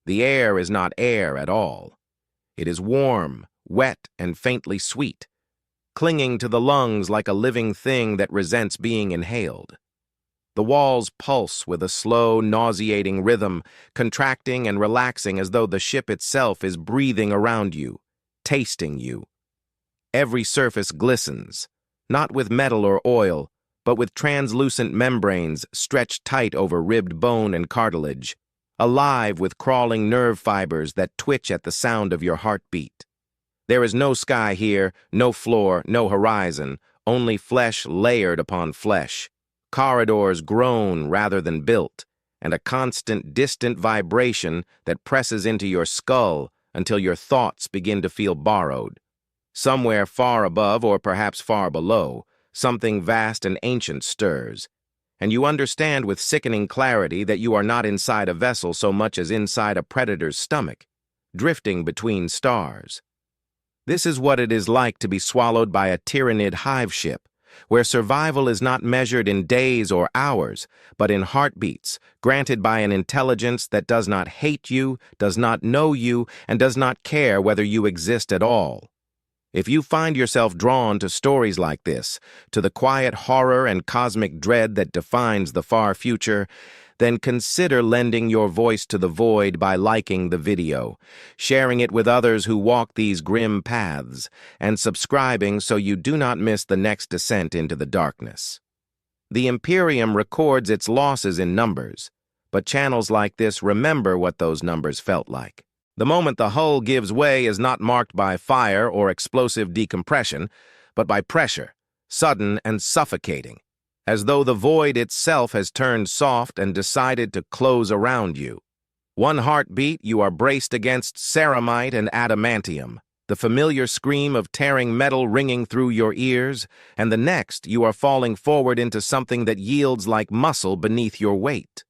The air is not air at all. It is warm, wet, and faintly sweet, clinging to the lungs like a living thing that resents being inhaled. The walls pulse with a slow, nauseating rhythm, contracting and relaxing as though the ship itself is breathing around you, tasting you. Every surface glistens, not with metal or oil, but with translucent membranes stretched tight over ribbed bone and cartilage, alive with crawling nerve fibers that twitch at the sound of your heartbeat. There is no sky here, no floor, no horizon, only flesh layered upon flesh. Corridors grown rather than built, and a constant distant vibration that presses into your skull until your thoughts begin to feel borrowed. Somewhere far above or perhaps far below, something vast and ancient stirs, and you understand with sickening clarity that you are not inside a vessel so much as inside a predator's stomach, drifting between stars. This is what it is like to be swallowed by a Tyranid Hive ship, where survival is not measured in days or hours, but in heartbeats, granted by an intelligence that does not hate you, does not know you, and does not care whether you exist at all. If you find yourself drawn to stories like this, to the quiet horror and cosmic dread that defines the far future, then consider lending your voice to the void by liking the video, sharing it with others who walk these grim paths, and subscribing so you do not miss the next descent into the darkness. The Imperium records its losses in numbers, but channels like this remember what those numbers felt like. The moment the hull gives way is not marked by fire or explosive decompression, but by pressure, sudden and suffocating, as though the void itself has turned soft and decided to close around you. One heartbeat, you are braced against ceramite and adamantium, the familiar scream of tearing metal ringing through your ears, and the next, you are falling forward into something that yields like muscle beneath your weight.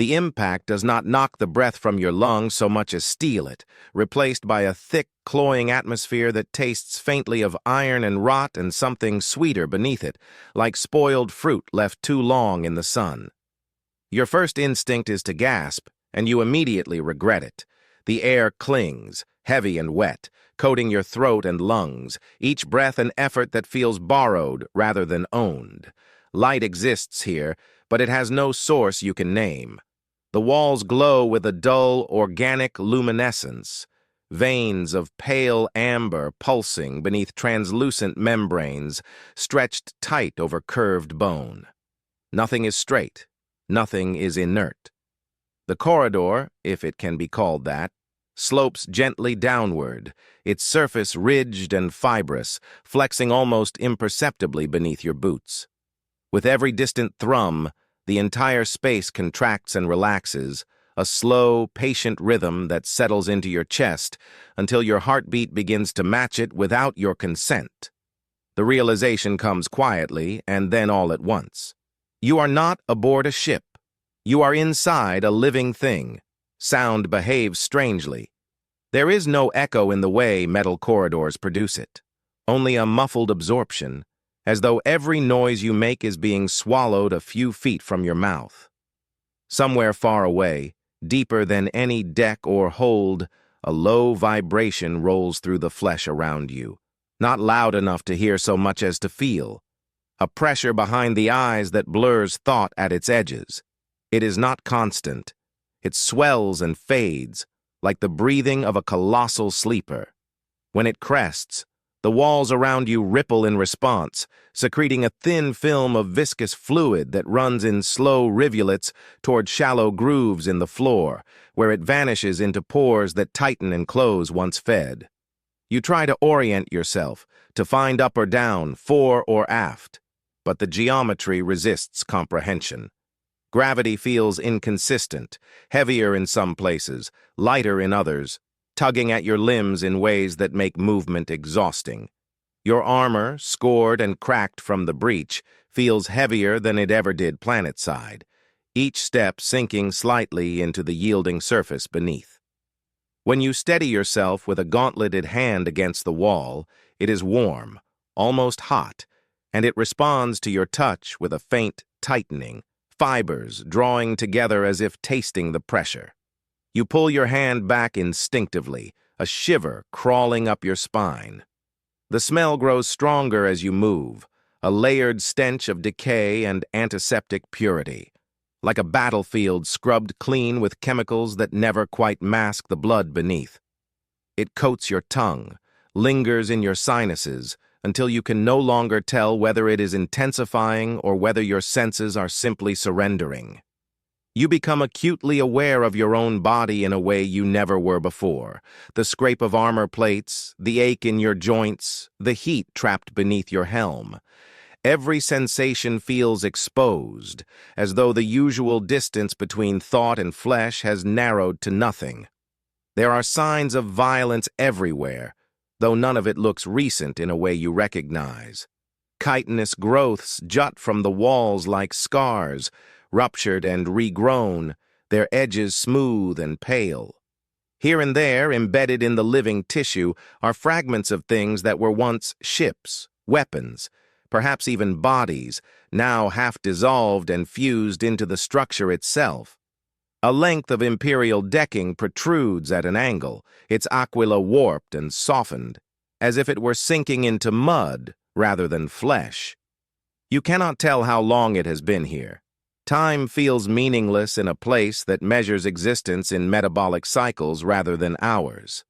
The impact does not knock the breath from your lungs so much as steal it, replaced by a thick, cloying atmosphere that tastes faintly of iron and rot and something sweeter beneath it, like spoiled fruit left too long in the sun. Your first instinct is to gasp, and you immediately regret it. The air clings, heavy and wet, coating your throat and lungs, each breath an effort that feels borrowed rather than owned. Light exists here, but it has no source you can name. The walls glow with a dull, organic luminescence, veins of pale amber pulsing beneath translucent membranes stretched tight over curved bone. Nothing is straight, nothing is inert. The corridor, if it can be called that, slopes gently downward, its surface ridged and fibrous, flexing almost imperceptibly beneath your boots. With every distant thrum, the entire space contracts and relaxes, a slow, patient rhythm that settles into your chest until your heartbeat begins to match it without your consent. The realization comes quietly and then all at once. You are not aboard a ship. You are inside a living thing. Sound behaves strangely. There is no echo in the way metal corridors produce it, only a muffled absorption, as though every noise you make is being swallowed a few feet from your mouth. Somewhere far away, deeper than any deck or hold, a low vibration rolls through the flesh around you, not loud enough to hear so much as to feel. A pressure behind the eyes that blurs thought at its edges. It is not constant. It swells and fades, like the breathing of a colossal sleeper. When it crests, the walls around you ripple in response, secreting a thin film of viscous fluid that runs in slow rivulets toward shallow grooves in the floor, where it vanishes into pores that tighten and close once fed. You try to orient yourself, to find up or down, fore or aft, but the geometry resists comprehension. Gravity feels inconsistent, heavier in some places, lighter in others, tugging at your limbs in ways that make movement exhausting. Your armor, scored and cracked from the breach, feels heavier than it ever did planetside, each step sinking slightly into the yielding surface beneath. When you steady yourself with a gauntleted hand against the wall, it is warm, almost hot, and it responds to your touch with a faint tightening, fibers drawing together as if tasting the pressure. You pull your hand back instinctively, a shiver crawling up your spine. The smell grows stronger as you move, a layered stench of decay and antiseptic purity, like a battlefield scrubbed clean with chemicals that never quite mask the blood beneath. It coats your tongue, lingers in your sinuses, until you can no longer tell whether it is intensifying or whether your senses are simply surrendering. You become acutely aware of your own body in a way you never were before. The scrape of armor plates, the ache in your joints, the heat trapped beneath your helm. Every sensation feels exposed, as though the usual distance between thought and flesh has narrowed to nothing. There are signs of violence everywhere, though none of it looks recent in a way you recognize. Chitinous growths jut from the walls like scars, ruptured and regrown, their edges smooth and pale. Here and there, embedded in the living tissue, are fragments of things that were once ships, weapons, perhaps even bodies, now half dissolved and fused into the structure itself. A length of imperial decking protrudes at an angle, its aquila warped and softened, as if it were sinking into mud rather than flesh. You cannot tell how long it has been here. Time feels meaningless in a place that measures existence in metabolic cycles rather than hours.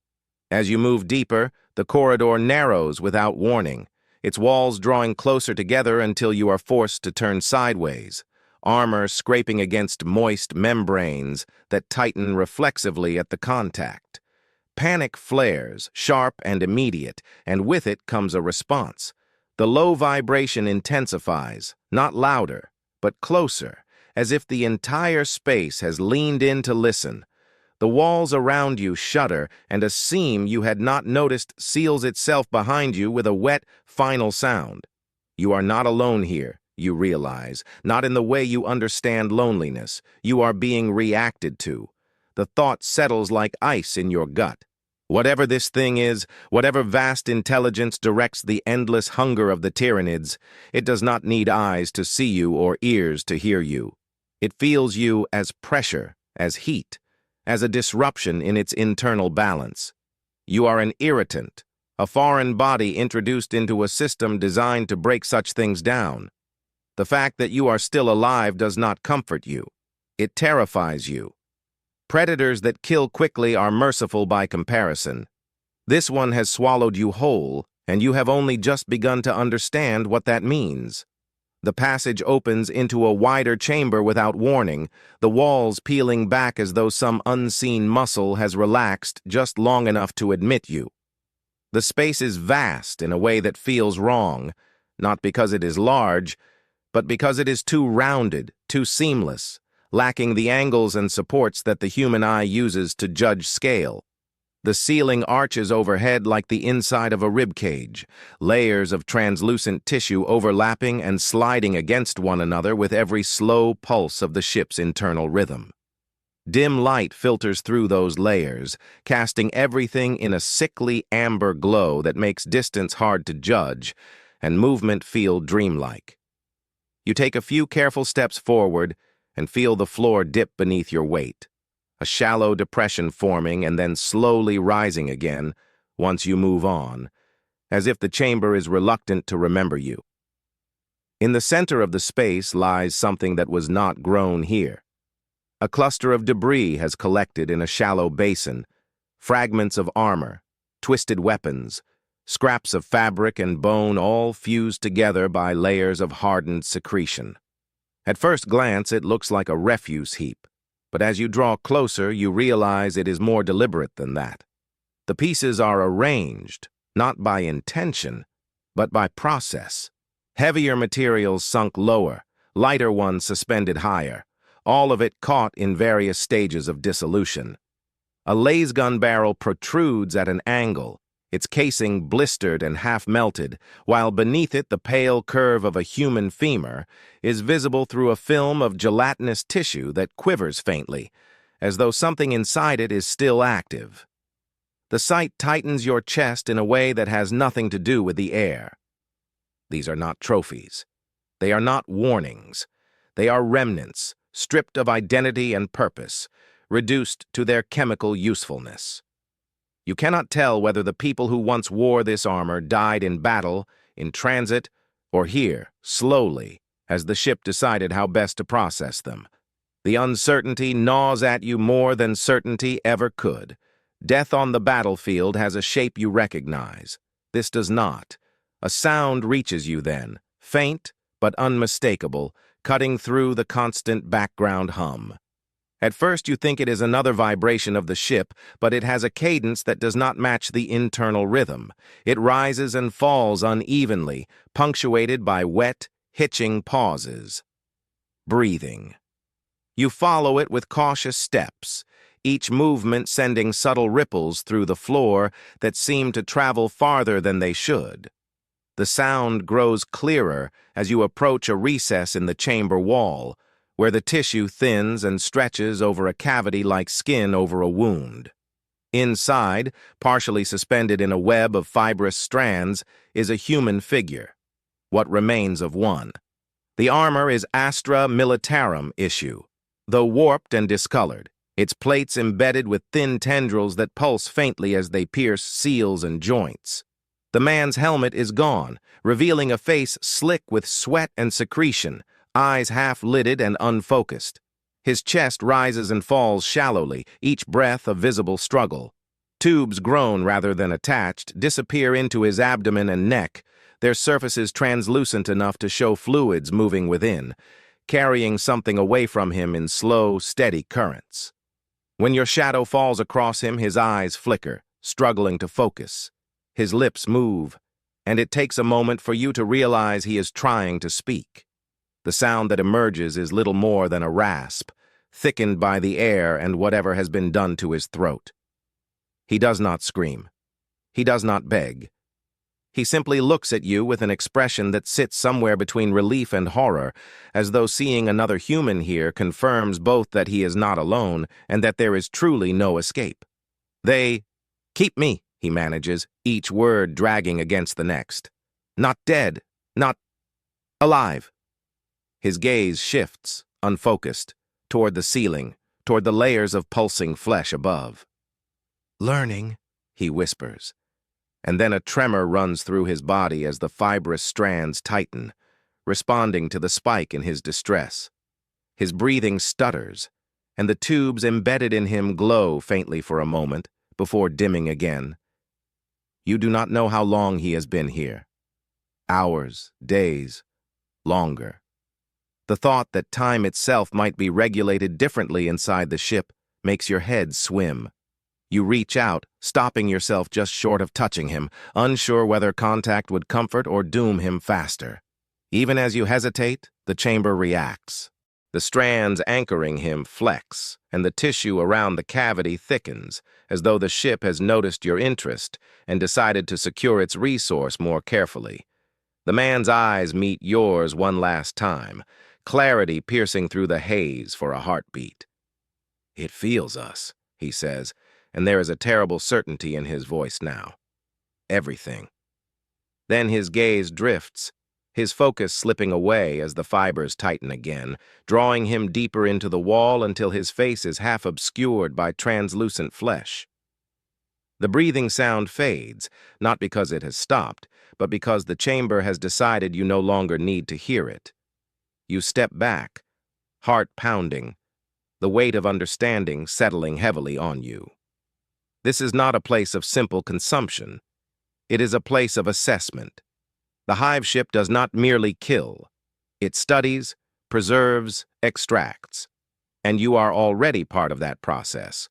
As you move deeper, the corridor narrows without warning, its walls drawing closer together until you are forced to turn sideways, armor scraping against moist membranes that tighten reflexively at the contact. Panic flares, sharp and immediate, and with it comes a response. The low vibration intensifies, not louder, but closer, as if the entire space has leaned in to listen. The walls around you shudder, and a seam you had not noticed seals itself behind you with a wet, final sound. You are not alone here, you realize, not in the way you understand loneliness. You are being reacted to. The thought settles like ice in your gut. Whatever this thing is, whatever vast intelligence directs the endless hunger of the Tyranids, it does not need eyes to see you or ears to hear you. It feels you as pressure, as heat, as a disruption in its internal balance. You are an irritant, a foreign body introduced into a system designed to break such things down. The fact that you are still alive does not comfort you. It terrifies you. Predators that kill quickly are merciful by comparison. This one has swallowed you whole, and you have only just begun to understand what that means. The passage opens into a wider chamber without warning, the walls peeling back as though some unseen muscle has relaxed just long enough to admit you. The space is vast in a way that feels wrong, not because it is large, but because it is too rounded, too seamless, lacking the angles and supports that the human eye uses to judge scale. The ceiling arches overhead like the inside of a ribcage, layers of translucent tissue overlapping and sliding against one another with every slow pulse of the ship's internal rhythm. Dim light filters through those layers, casting everything in a sickly amber glow that makes distance hard to judge and movement feel dreamlike. You take a few careful steps forward and feel the floor dip beneath your weight, a shallow depression forming and then slowly rising again once you move on, as if the chamber is reluctant to remember you. In the center of the space lies something that was not grown here. A cluster of debris has collected in a shallow basin, fragments of armor, twisted weapons, scraps of fabric and bone all fused together by layers of hardened secretion. At first glance, it looks like a refuse heap, but as you draw closer, you realize it is more deliberate than that. The pieces are arranged, not by intention, but by process. Heavier materials sunk lower, lighter ones suspended higher, all of it caught in various stages of dissolution. A lasgun barrel protrudes at an angle, its casing blistered and half-melted, while beneath it the pale curve of a human femur is visible through a film of gelatinous tissue that quivers faintly, as though something inside it is still active. The sight tightens your chest in a way that has nothing to do with the air. These are not trophies. They are not warnings. They are remnants, stripped of identity and purpose, reduced to their chemical usefulness. You cannot tell whether the people who once wore this armor died in battle, in transit, or here, slowly, as the ship decided how best to process them. The uncertainty gnaws at you more than certainty ever could. Death on the battlefield has a shape you recognize. This does not. A sound reaches you then, faint but unmistakable, cutting through the constant background hum. At first you think it is another vibration of the ship, but it has a cadence that does not match the internal rhythm. It rises and falls unevenly, punctuated by wet, hitching pauses. Breathing. You follow it with cautious steps, each movement sending subtle ripples through the floor that seem to travel farther than they should. The sound grows clearer as you approach a recess in the chamber wall, where the tissue thins and stretches over a cavity like skin over a wound. Inside, partially suspended in a web of fibrous strands, is a human figure, what remains of one. The armor is Astra Militarum issue, though warped and discolored, its plates embedded with thin tendrils that pulse faintly as they pierce seals and joints. The man's helmet is gone, revealing a face slick with sweat and secretion, eyes half-lidded and unfocused. His chest rises and falls shallowly, each breath a visible struggle. Tubes grown rather than attached disappear into his abdomen and neck, their surfaces translucent enough to show fluids moving within, carrying something away from him in slow, steady currents. When your shadow falls across him, his eyes flicker, struggling to focus. His lips move, and it takes a moment for you to realize he is trying to speak. The sound that emerges is little more than a rasp, thickened by the air and whatever has been done to his throat. He does not scream. He does not beg. He simply looks at you with an expression that sits somewhere between relief and horror, as though seeing another human here confirms both that he is not alone and that there is truly no escape. They keep me, he manages, each word dragging against the next. Not dead, not alive. His gaze shifts, unfocused, toward the ceiling, toward the layers of pulsing flesh above. Learning, he whispers. And then a tremor runs through his body as the fibrous strands tighten, responding to the spike in his distress. His breathing stutters, and the tubes embedded in him glow faintly for a moment, before dimming again. You do not know how long he has been here. Hours, days, longer. The thought that time itself might be regulated differently inside the ship makes your head swim. You reach out, stopping yourself just short of touching him, unsure whether contact would comfort or doom him faster. Even as you hesitate, the chamber reacts. The strands anchoring him flex, and the tissue around the cavity thickens, as though the ship has noticed your interest and decided to secure its resource more carefully. The man's eyes meet yours one last time, clarity piercing through the haze for a heartbeat. It feels us, he says, and there is a terrible certainty in his voice now. Everything. Then his gaze drifts, his focus slipping away as the fibers tighten again, drawing him deeper into the wall until his face is half obscured by translucent flesh. The breathing sound fades, not because it has stopped, but because the chamber has decided you no longer need to hear it. You step back, heart pounding, the weight of understanding settling heavily on you. This is not a place of simple consumption. It is a place of assessment. The hive ship does not merely kill. It studies, preserves, extracts. And you are already part of that process,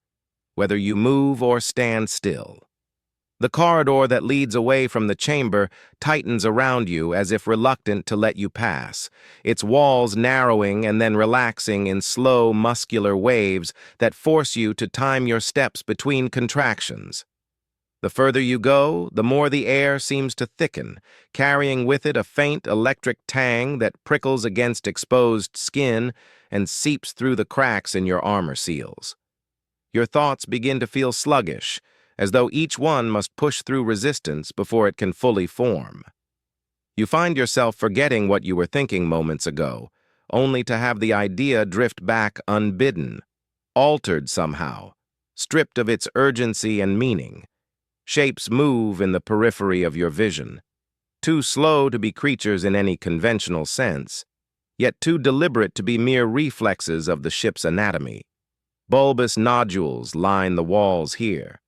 whether you move or stand still. The corridor that leads away from the chamber tightens around you as if reluctant to let you pass, its walls narrowing and then relaxing in slow, muscular waves that force you to time your steps between contractions. The further you go, the more the air seems to thicken, carrying with it a faint electric tang that prickles against exposed skin and seeps through the cracks in your armor seals. Your thoughts begin to feel sluggish, as though each one must push through resistance before it can fully form. You find yourself forgetting what you were thinking moments ago, only to have the idea drift back unbidden. altered somehow, stripped of its urgency and meaning. Shapes move in the periphery of your vision, too slow to be creatures in any conventional sense, yet too deliberate to be mere reflexes of the ship's anatomy. Bulbous nodules line the walls here,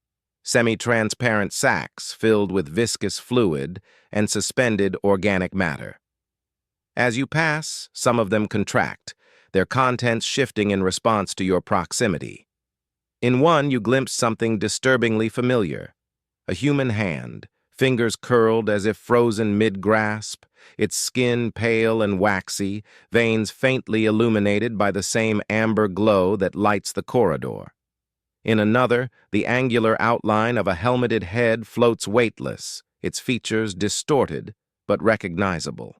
semi-transparent sacs filled with viscous fluid and suspended organic matter. As you pass, some of them contract, their contents shifting in response to your proximity. In one, you glimpse something disturbingly familiar. A human hand, fingers curled as if frozen mid-grasp, its skin pale and waxy, veins faintly illuminated by the same amber glow that lights the corridor. In another, the angular outline of a helmeted head floats weightless, its features distorted but recognizable.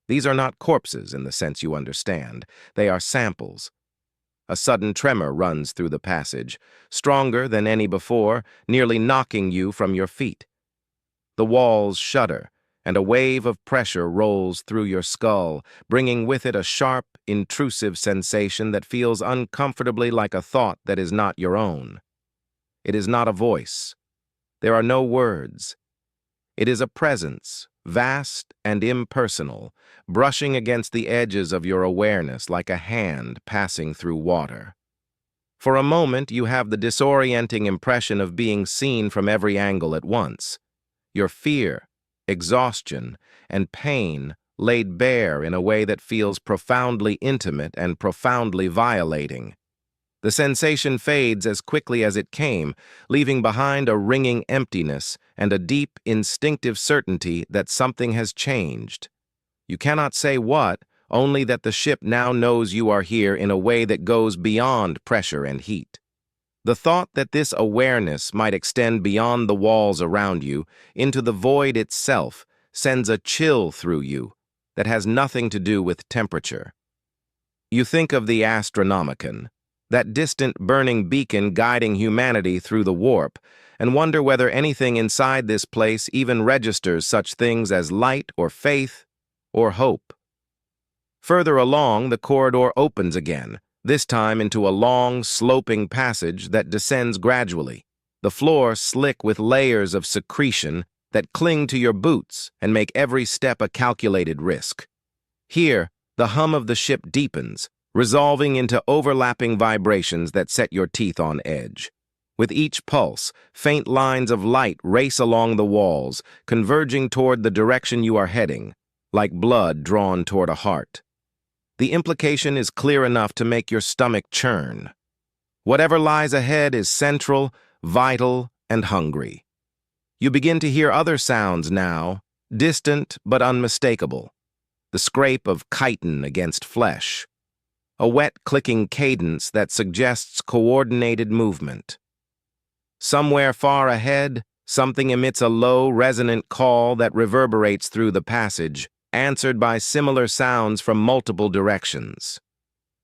These are not corpses in the sense you understand. They are samples. A sudden tremor runs through the passage, stronger than any before, nearly knocking you from your feet. The walls shudder, and a wave of pressure rolls through your skull, bringing with it a sharp, intrusive sensation that feels uncomfortably like a thought that is not your own. It is not a voice. There are no words. It is a presence, vast and impersonal, brushing against the edges of your awareness like a hand passing through water. For a moment, you have the disorienting impression of being seen from every angle at once. Your fear, exhaustion, and pain laid bare in a way that feels profoundly intimate and profoundly violating. The sensation fades as quickly as it came, leaving behind a ringing emptiness and a deep, instinctive certainty that something has changed. You cannot say what, only that the ship now knows you are here in a way that goes beyond pressure and heat. The thought that this awareness might extend beyond the walls around you, into the void itself, sends a chill through you that has nothing to do with temperature. You think of the Astronomicon, that distant burning beacon guiding humanity through the warp, and wonder whether anything inside this place even registers such things as light or faith or hope. Further along, the corridor opens again, this time into a long, sloping passage that descends gradually, the floor slick with layers of secretion that cling to your boots and make every step a calculated risk. Here, the hum of the ship deepens, resolving into overlapping vibrations that set your teeth on edge. With each pulse, faint lines of light race along the walls, converging toward the direction you are heading, like blood drawn toward a heart. The implication is clear enough to make your stomach churn. Whatever lies ahead is central, vital, and hungry. You begin to hear other sounds now, distant but unmistakable. The scrape of chitin against flesh. A wet clicking cadence that suggests coordinated movement. Somewhere far ahead, something emits a low, resonant call that reverberates through the passage, answered by similar sounds from multiple directions.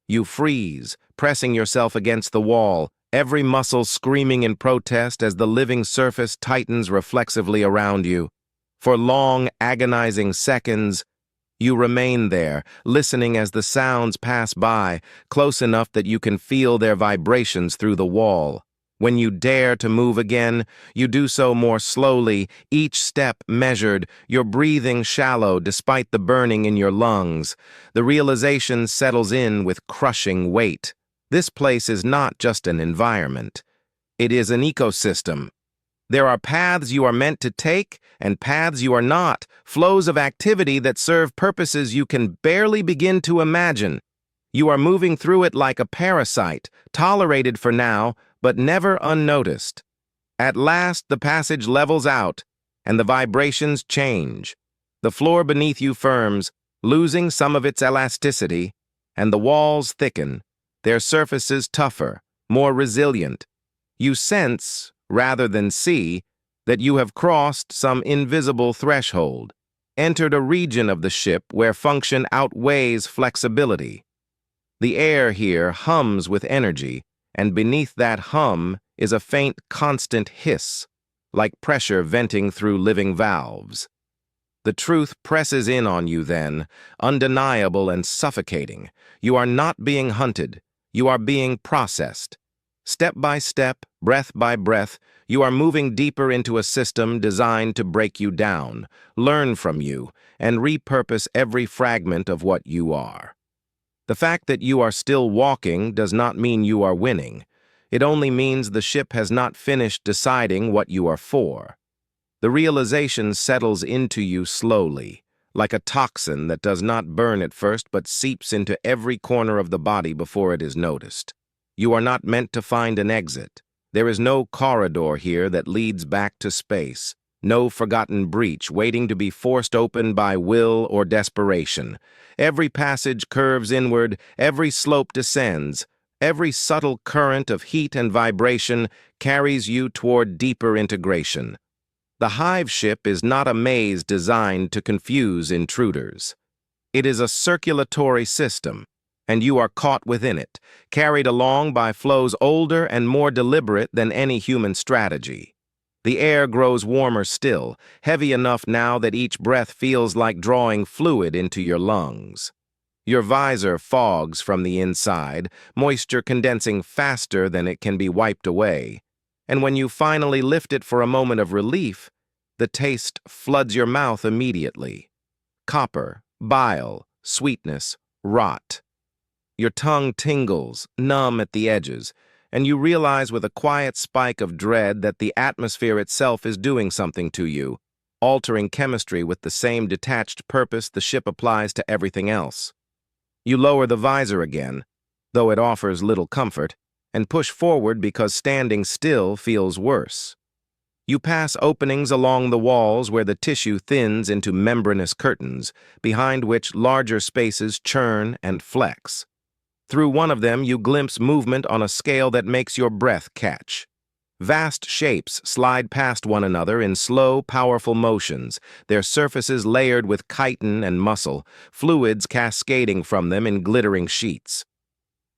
You freeze, pressing yourself against the wall, every muscle screaming in protest as the living surface tightens reflexively around you. For long, agonizing seconds, you remain there, listening as the sounds pass by, close enough that you can feel their vibrations through the wall. When you dare to move again, you do so more slowly, each step measured, your breathing shallow despite the burning in your lungs. The realization settles in with crushing weight. This place is not just an environment. It is an ecosystem. There are paths you are meant to take and paths you are not, flows of activity that serve purposes you can barely begin to imagine. You are moving through it like a parasite, tolerated for now, but never unnoticed. At last, the passage levels out, and the vibrations change. The floor beneath you firms, losing some of its elasticity, and the walls thicken, their surfaces tougher, more resilient. You sense, rather than see, that you have crossed some invisible threshold, entered a region of the ship where function outweighs flexibility. The air here hums with energy, and beneath that hum is a faint, constant hiss, like pressure venting through living valves. The truth presses in on you then, undeniable and suffocating. You are not being hunted. You are being processed. Step by step, breath by breath, you are moving deeper into a system designed to break you down, learn from you, and repurpose every fragment of what you are. The fact that you are still walking does not mean you are winning. It only means the ship has not finished deciding what you are for. The realization settles into you slowly, like a toxin that does not burn at first but seeps into every corner of the body before it is noticed. You are not meant to find an exit. There is no corridor here that leads back to space, no forgotten breach waiting to be forced open by will or desperation. Every passage curves inward, every slope descends, every subtle current of heat and vibration carries you toward deeper integration. The hive ship is not a maze designed to confuse intruders. It is a circulatory system, and you are caught within it, carried along by flows older and more deliberate than any human strategy. The air grows warmer still, heavy enough now that each breath feels like drawing fluid into your lungs. Your visor fogs from the inside, moisture condensing faster than it can be wiped away. And when you finally lift it for a moment of relief, the taste floods your mouth immediately. Copper, bile, sweetness, rot. Your tongue tingles, numb at the edges, and you realize with a quiet spike of dread that the atmosphere itself is doing something to you, altering chemistry with the same detached purpose the ship applies to everything else. You lower the visor again, though it offers little comfort, and push forward because standing still feels worse. You pass openings along the walls where the tissue thins into membranous curtains, behind which larger spaces churn and flex. Through one of them you glimpse movement on a scale that makes your breath catch. Vast shapes slide past one another in slow, powerful motions, their surfaces layered with chitin and muscle, fluids cascading from them in glittering sheets.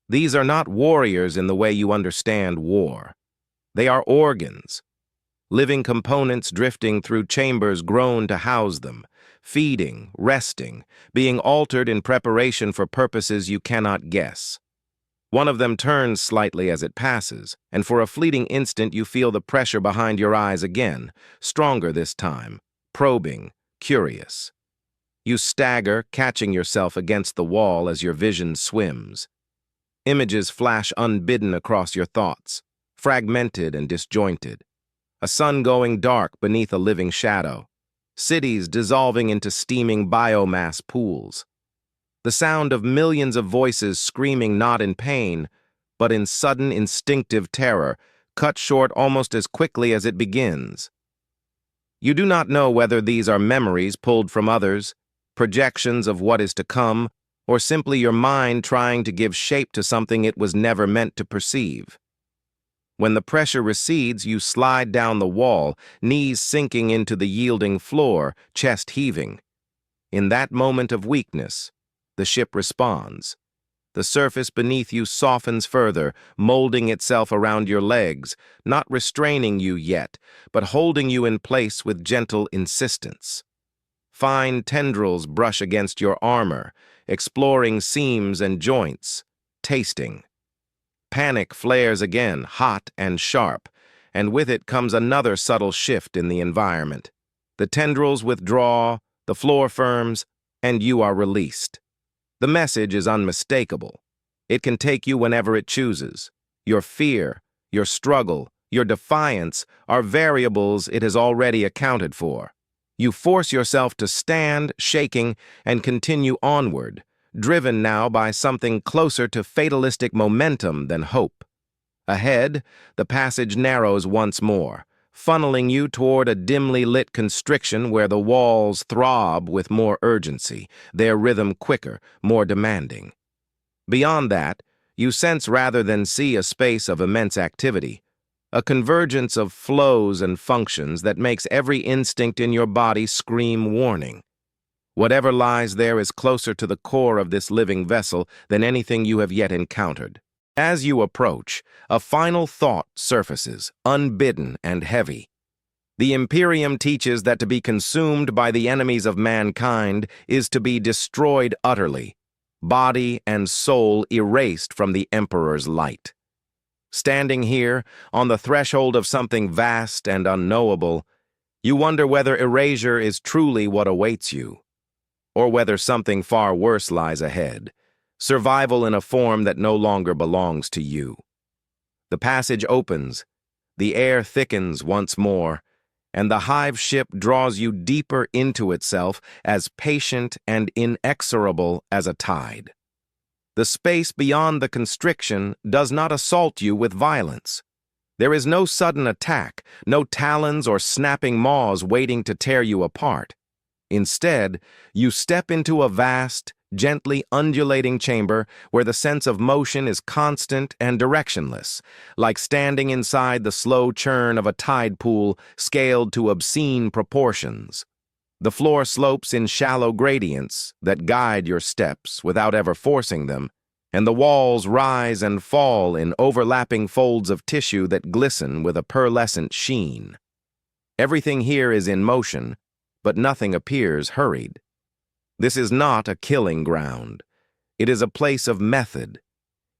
These are not warriors in the way you understand war. They are organs, living components drifting through chambers grown to house them, feeding, resting, being altered in preparation for purposes you cannot guess. One of them turns slightly as it passes, and for a fleeting instant you feel the pressure behind your eyes again, stronger this time, probing, curious. You stagger, catching yourself against the wall as your vision swims. Images flash unbidden across your thoughts, fragmented and disjointed. A sun going dark beneath a living shadow. Cities dissolving into steaming biomass pools. The sound of millions of voices screaming not in pain, but in sudden instinctive terror, cut short almost as quickly as it begins. You do not know whether these are memories pulled from others, projections of what is to come, or simply your mind trying to give shape to something it was never meant to perceive. When the pressure recedes, you slide down the wall, knees sinking into the yielding floor, chest heaving. In that moment of weakness, the ship responds. The surface beneath you softens further, molding itself around your legs, not restraining you yet, but holding you in place with gentle insistence. Fine tendrils brush against your armor, exploring seams and joints, tasting. Panic flares again, hot and sharp, and with it comes another subtle shift in the environment. The tendrils withdraw, the floor firms, and you are released. The message is unmistakable. It can take you whenever it chooses. Your fear, your struggle, your defiance are variables it has already accounted for. You force yourself to stand, shaking, and continue onward, driven now by something closer to fatalistic momentum than hope. Ahead, the passage narrows once more, funneling you toward a dimly lit constriction where the walls throb with more urgency, their rhythm quicker, more demanding. Beyond that, you sense rather than see a space of immense activity, a convergence of flows and functions that makes every instinct in your body scream warning. Whatever lies there is closer to the core of this living vessel than anything you have yet encountered. As you approach, a final thought surfaces, unbidden and heavy. The Imperium teaches that to be consumed by the enemies of mankind is to be destroyed utterly. body and soul erased from the Emperor's light. Standing here, on the threshold of something vast and unknowable, you wonder whether erasure is truly what awaits you, or whether something far worse lies ahead, survival in a form that no longer belongs to you. The passage opens, the air thickens once more, and the hive ship draws you deeper into itself, as patient and inexorable as a tide. The space beyond the constriction does not assault you with violence. There is no sudden attack, no talons or snapping maws waiting to tear you apart. Instead, you step into a vast, gently undulating chamber where the sense of motion is constant and directionless, like standing inside the slow churn of a tide pool scaled to obscene proportions. The floor slopes in shallow gradients that guide your steps without ever forcing them, and the walls rise and fall in overlapping folds of tissue that glisten with a pearlescent sheen. Everything here is in motion, but nothing appears hurried. This is not a killing ground. It is a place of method.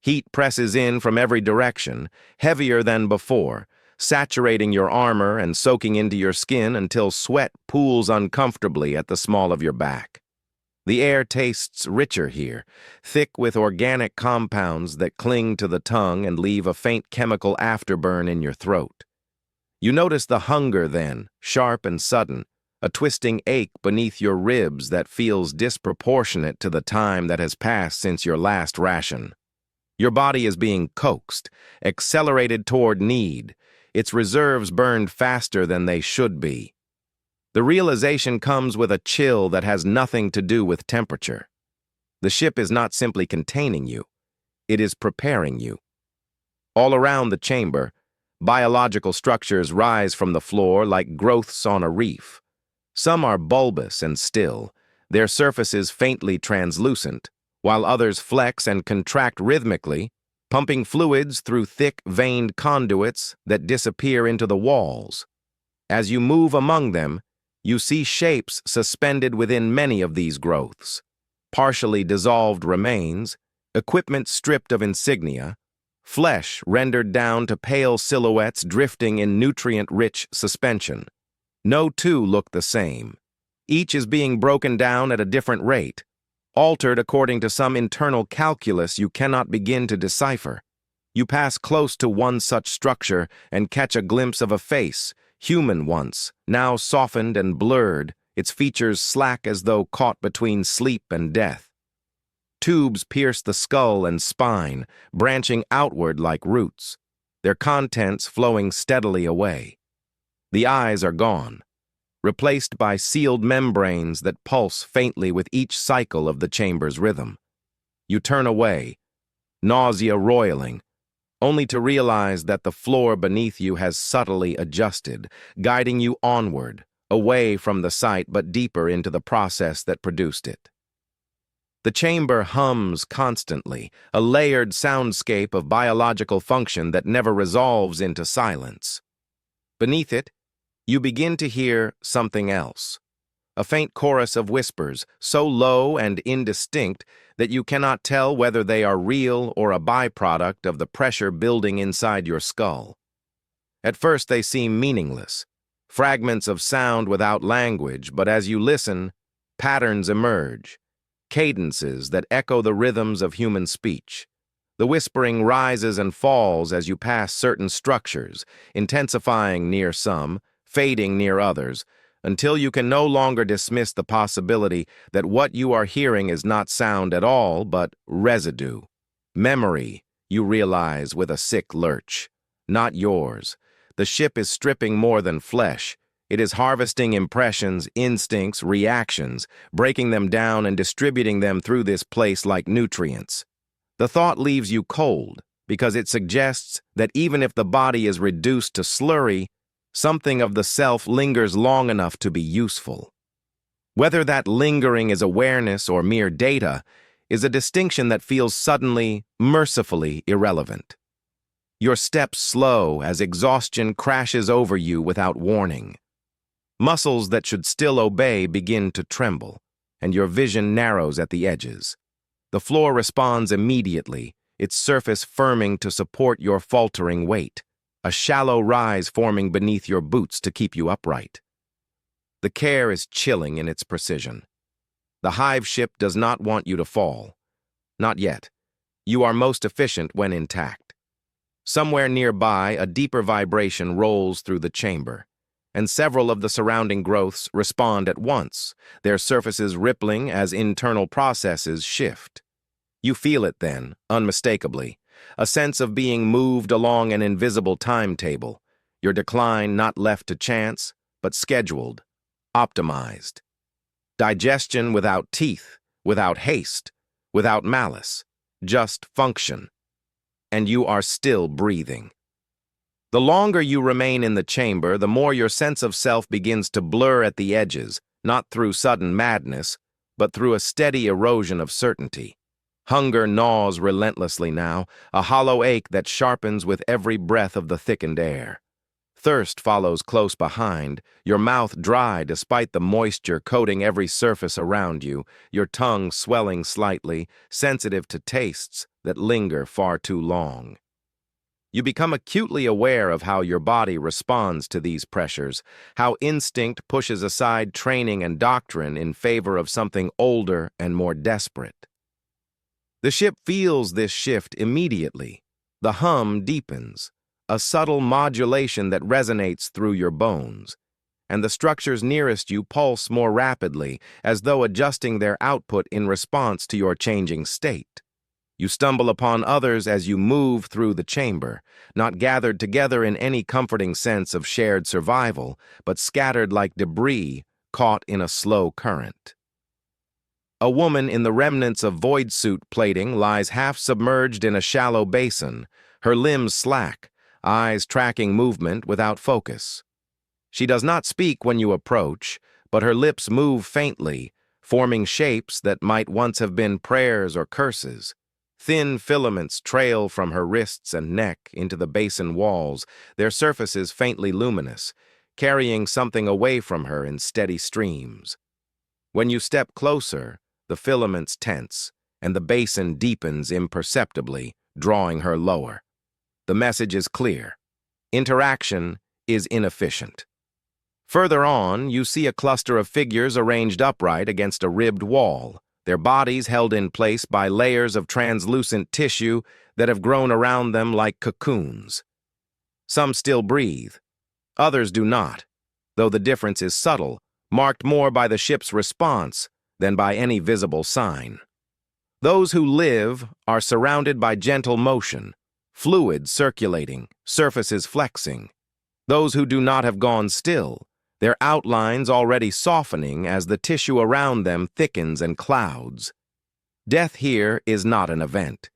Heat presses in from every direction, heavier than before, saturating your armor and soaking into your skin until sweat pools uncomfortably at the small of your back. The air tastes richer here, thick with organic compounds that cling to the tongue and leave a faint chemical afterburn in your throat. You notice the hunger then, sharp and sudden, a twisting ache beneath your ribs that feels disproportionate to the time that has passed since your last ration. Your body is being coaxed, accelerated toward need, its reserves burned faster than they should be. The realization comes with a chill that has nothing to do with temperature. The ship is not simply containing you, it is preparing you. All around the chamber, biological structures rise from the floor like growths on a reef. Some are bulbous and still, their surfaces faintly translucent, while others flex and contract rhythmically, pumping fluids through thick, veined conduits that disappear into the walls. As you move among them, you see shapes suspended within many of these growths, partially dissolved remains, equipment stripped of insignia, flesh rendered down to pale silhouettes drifting in nutrient-rich suspension. No two look the same. Each is being broken down at a different rate, altered according to some internal calculus you cannot begin to decipher. You pass close to one such structure and catch a glimpse of a face, human once, now softened and blurred, its features slack as though caught between sleep and death. Tubes pierce the skull and spine, branching outward like roots, their contents flowing steadily away. The eyes are gone, replaced by sealed membranes that pulse faintly with each cycle of the chamber's rhythm. You turn away, nausea roiling, only to realize that the floor beneath you has subtly adjusted, guiding you onward, away from the sight but deeper into the process that produced it. The chamber hums constantly, a layered soundscape of biological function that never resolves into silence. Beneath it, you begin to hear something else, a faint chorus of whispers, so low and indistinct that you cannot tell whether they are real or a byproduct of the pressure building inside your skull. At first they seem meaningless, fragments of sound without language, but as you listen, patterns emerge, cadences that echo the rhythms of human speech. The whispering rises and falls as you pass certain structures, intensifying near some, fading near others, until you can no longer dismiss the possibility that what you are hearing is not sound at all, but residue. Memory, you realize with a sick lurch. Not yours. The ship is stripping more than flesh. It is harvesting impressions, instincts, reactions, breaking them down and distributing them through this place like nutrients. The thought leaves you cold, because it suggests that even if the body is reduced to slurry, something of the self lingers long enough to be useful. Whether that lingering is awareness or mere data is a distinction that feels suddenly, mercifully irrelevant. Your steps slow as exhaustion crashes over you without warning. Muscles that should still obey begin to tremble, and your vision narrows at the edges. The floor responds immediately, its surface firming to support your faltering weight, a shallow rise forming beneath your boots to keep you upright. The care is chilling in its precision. The hive ship does not want you to fall. Not yet. You are most efficient when intact. Somewhere nearby, a deeper vibration rolls through the chamber, and several of the surrounding growths respond at once, their surfaces rippling as internal processes shift. You feel it then, unmistakably, a sense of being moved along an invisible timetable, your decline not left to chance, but scheduled, optimized. Digestion without teeth, without haste, without malice, just function. And you are still breathing. The longer you remain in the chamber, the more your sense of self begins to blur at the edges, not through sudden madness, but through a steady erosion of certainty. Hunger gnaws relentlessly now, a hollow ache that sharpens with every breath of the thickened air. Thirst follows close behind, your mouth dry despite the moisture coating every surface around you, your tongue swelling slightly, sensitive to tastes that linger far too long. You become acutely aware of how your body responds to these pressures, how instinct pushes aside training and doctrine in favor of something older and more desperate. The ship feels this shift immediately. The hum deepens, a subtle modulation that resonates through your bones, and the structures nearest you pulse more rapidly, as though adjusting their output in response to your changing state. You stumble upon others as you move through the chamber, not gathered together in any comforting sense of shared survival, but scattered like debris caught in a slow current. A woman in the remnants of void suit plating lies half submerged in a shallow basin, her limbs slack, eyes tracking movement without focus. She does not speak when you approach, but her lips move faintly, forming shapes that might once have been prayers or curses. Thin filaments trail from her wrists and neck into the basin walls, their surfaces faintly luminous, carrying something away from her in steady streams. When you step closer, the filaments tense, and the basin deepens imperceptibly, drawing her lower. The message is clear. Interaction is inefficient. Further on, you see a cluster of figures arranged upright against a ribbed wall, their bodies held in place by layers of translucent tissue that have grown around them like cocoons. Some still breathe, others do not, though the difference is subtle, marked more by the ship's response than by any visible sign. Those who live are surrounded by gentle motion, fluid circulating, surfaces flexing. Those who do not have gone still, their outlines already softening as the tissue around them thickens and clouds. Death here is not an event.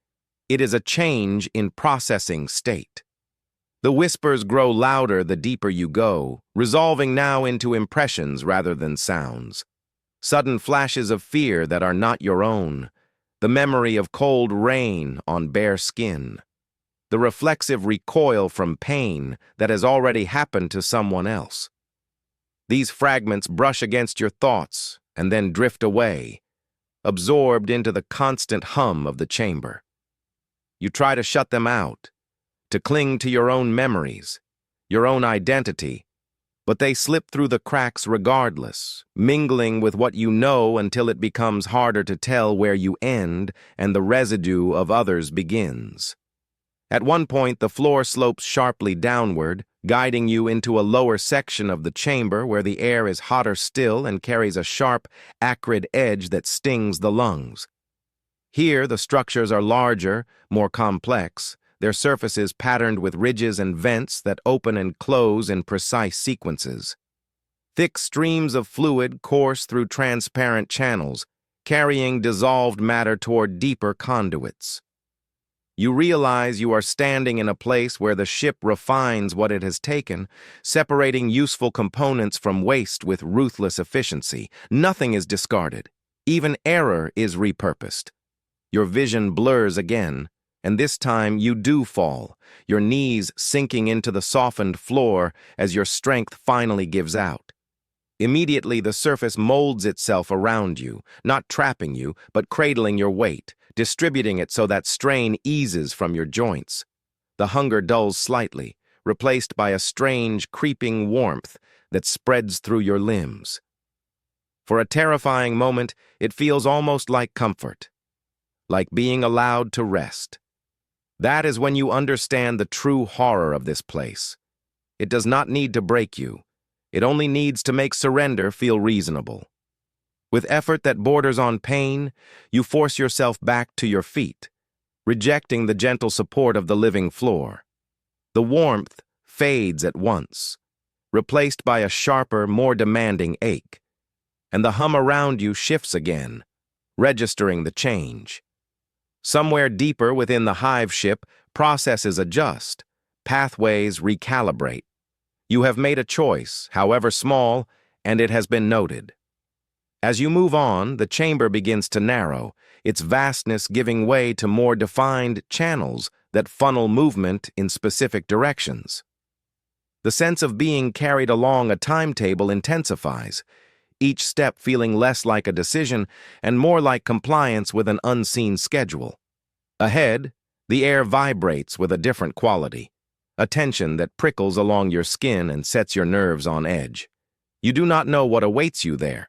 It is a change in processing state. The whispers grow louder the deeper you go, resolving now into impressions rather than sounds. Sudden flashes of fear that are not your own, the memory of cold rain on bare skin, the reflexive recoil from pain that has already happened to someone else. These fragments brush against your thoughts and then drift away, absorbed into the constant hum of the chamber. You try to shut them out, to cling to your own memories, your own identity, but they slip through the cracks regardless, mingling with what you know until it becomes harder to tell where you end and the residue of others begins. At one point, the floor slopes sharply downward, guiding you into a lower section of the chamber where the air is hotter still and carries a sharp, acrid edge that stings the lungs. Here, the structures are larger, more complex, their surfaces patterned with ridges and vents that open and close in precise sequences. Thick streams of fluid course through transparent channels, carrying dissolved matter toward deeper conduits. You realize you are standing in a place where the ship refines what it has taken, separating useful components from waste with ruthless efficiency. Nothing is discarded. Even error is repurposed. Your vision blurs again, and this time you do fall, your knees sinking into the softened floor as your strength finally gives out. Immediately, the surface molds itself around you, not trapping you, but cradling your weight, distributing it so that strain eases from your joints. The hunger dulls slightly, replaced by a strange, creeping warmth that spreads through your limbs. For a terrifying moment, it feels almost like comfort, like being allowed to rest. That is when you understand the true horror of this place. It does not need to break you. It only needs to make surrender feel reasonable. With effort that borders on pain, you force yourself back to your feet, rejecting the gentle support of the living floor. The warmth fades at once, replaced by a sharper, more demanding ache, and the hum around you shifts again, registering the change. Somewhere deeper within the hive ship, processes adjust, pathways recalibrate. You have made a choice, however small, and it has been noted. As you move on, the chamber begins to narrow, its vastness giving way to more defined channels that funnel movement in specific directions. The sense of being carried along a timetable intensifies, each step feeling less like a decision and more like compliance with an unseen schedule. Ahead, the air vibrates with a different quality, a tension that prickles along your skin and sets your nerves on edge. You do not know what awaits you there,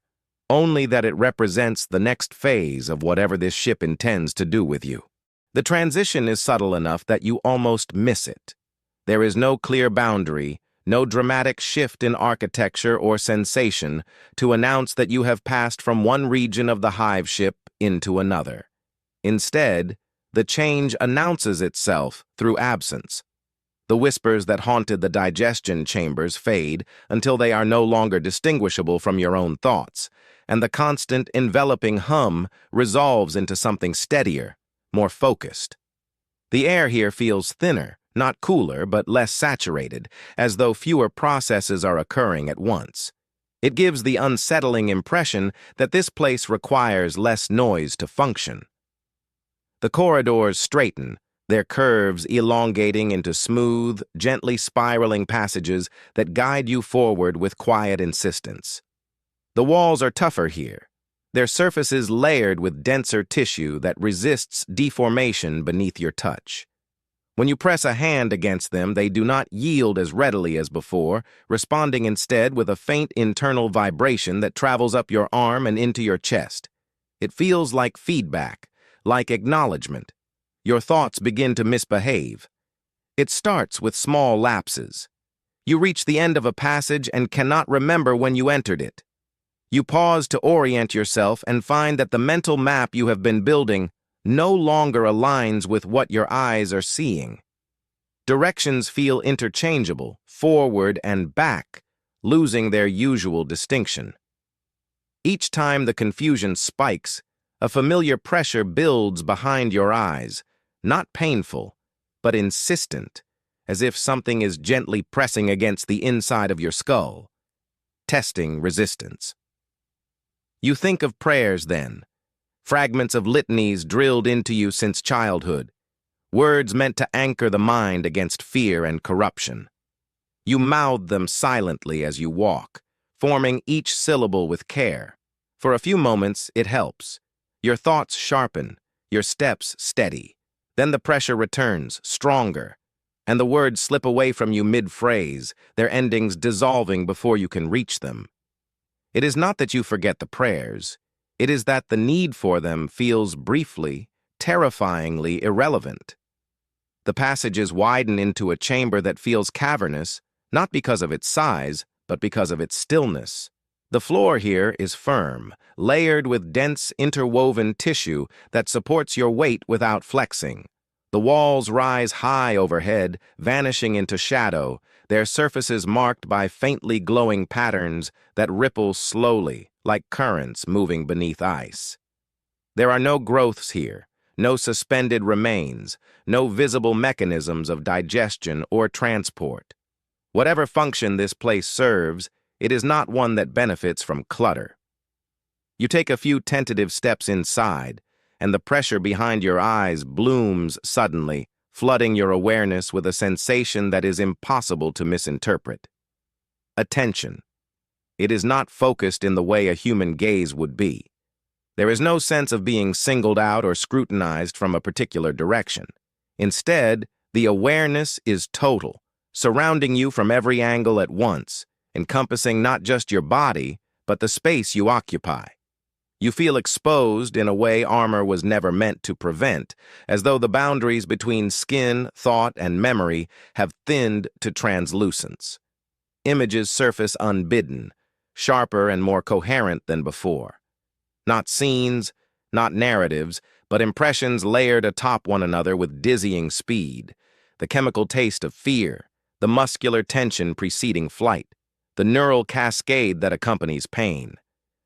only that it represents the next phase of whatever this ship intends to do with you. The transition is subtle enough that you almost miss it. There is no clear boundary, no dramatic shift in architecture or sensation to announce that you have passed from one region of the hive ship into another. Instead, the change announces itself through absence. The whispers that haunted the digestion chambers fade until they are no longer distinguishable from your own thoughts, and the constant enveloping hum resolves into something steadier, more focused. The air here feels thinner, not cooler, but less saturated, as though fewer processes are occurring at once. It gives the unsettling impression that this place requires less noise to function. The corridors straighten, their curves elongating into smooth, gently spiraling passages that guide you forward with quiet insistence. The walls are tougher here, their surfaces layered with denser tissue that resists deformation beneath your touch. When you press a hand against them, they do not yield as readily as before, responding instead with a faint internal vibration that travels up your arm and into your chest. It feels like feedback, like acknowledgement. Your thoughts begin to misbehave. It starts with small lapses. You reach the end of a passage and cannot remember when you entered it. You pause to orient yourself and find that the mental map you have been building no longer aligns with what your eyes are seeing. Directions feel interchangeable, forward and back, losing their usual distinction. Each time the confusion spikes, a familiar pressure builds behind your eyes, not painful, but insistent, as if something is gently pressing against the inside of your skull, testing resistance. You think of prayers then, fragments of litanies drilled into you since childhood, words meant to anchor the mind against fear and corruption. You mouth them silently as you walk, forming each syllable with care. For a few moments, it helps. Your thoughts sharpen, your steps steady. Then the pressure returns, stronger, and the words slip away from you mid-phrase, their endings dissolving before you can reach them. It is not that you forget the prayers. It is that the need for them feels briefly, terrifyingly irrelevant. The passages widen into a chamber that feels cavernous, not because of its size, but because of its stillness. The floor here is firm, layered with dense interwoven tissue that supports your weight without flexing. The walls rise high overhead, vanishing into shadow, their surfaces marked by faintly glowing patterns that ripple slowly, like currents moving beneath ice. There are no growths here, no suspended remains, no visible mechanisms of digestion or transport. Whatever function this place serves, it is not one that benefits from clutter. You take a few tentative steps inside, and the pressure behind your eyes blooms suddenly, flooding your awareness with a sensation that is impossible to misinterpret. Attention. It is not focused in the way a human gaze would be. There is no sense of being singled out or scrutinized from a particular direction. Instead, the awareness is total, surrounding you from every angle at once, encompassing not just your body, but the space you occupy. You feel exposed in a way armor was never meant to prevent, as though the boundaries between skin, thought, and memory have thinned to translucence. Images surface unbidden, sharper and more coherent than before. Not scenes, not narratives, but impressions layered atop one another with dizzying speed. The chemical taste of fear, the muscular tension preceding flight, the neural cascade that accompanies pain.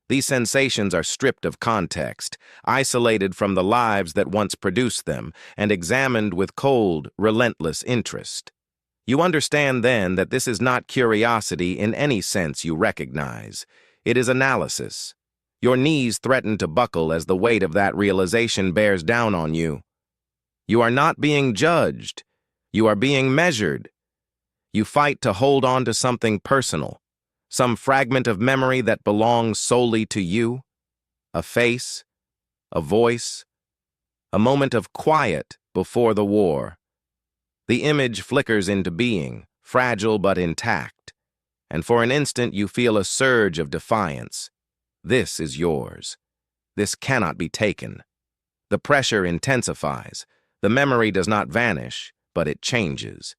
These sensations are stripped of context, isolated from the lives that once produced them, and examined with cold, relentless interest. You understand then that this is not curiosity in any sense you recognize. It is analysis. Your knees threaten to buckle as the weight of that realization bears down on you. You are not being judged. You are being measured. You fight to hold on to something personal, some fragment of memory that belongs solely to you, a face, a voice, a moment of quiet before the war. The image flickers into being, fragile but intact, and for an instant you feel a surge of defiance. This is yours. This cannot be taken. The pressure intensifies. The memory does not vanish, but it changes.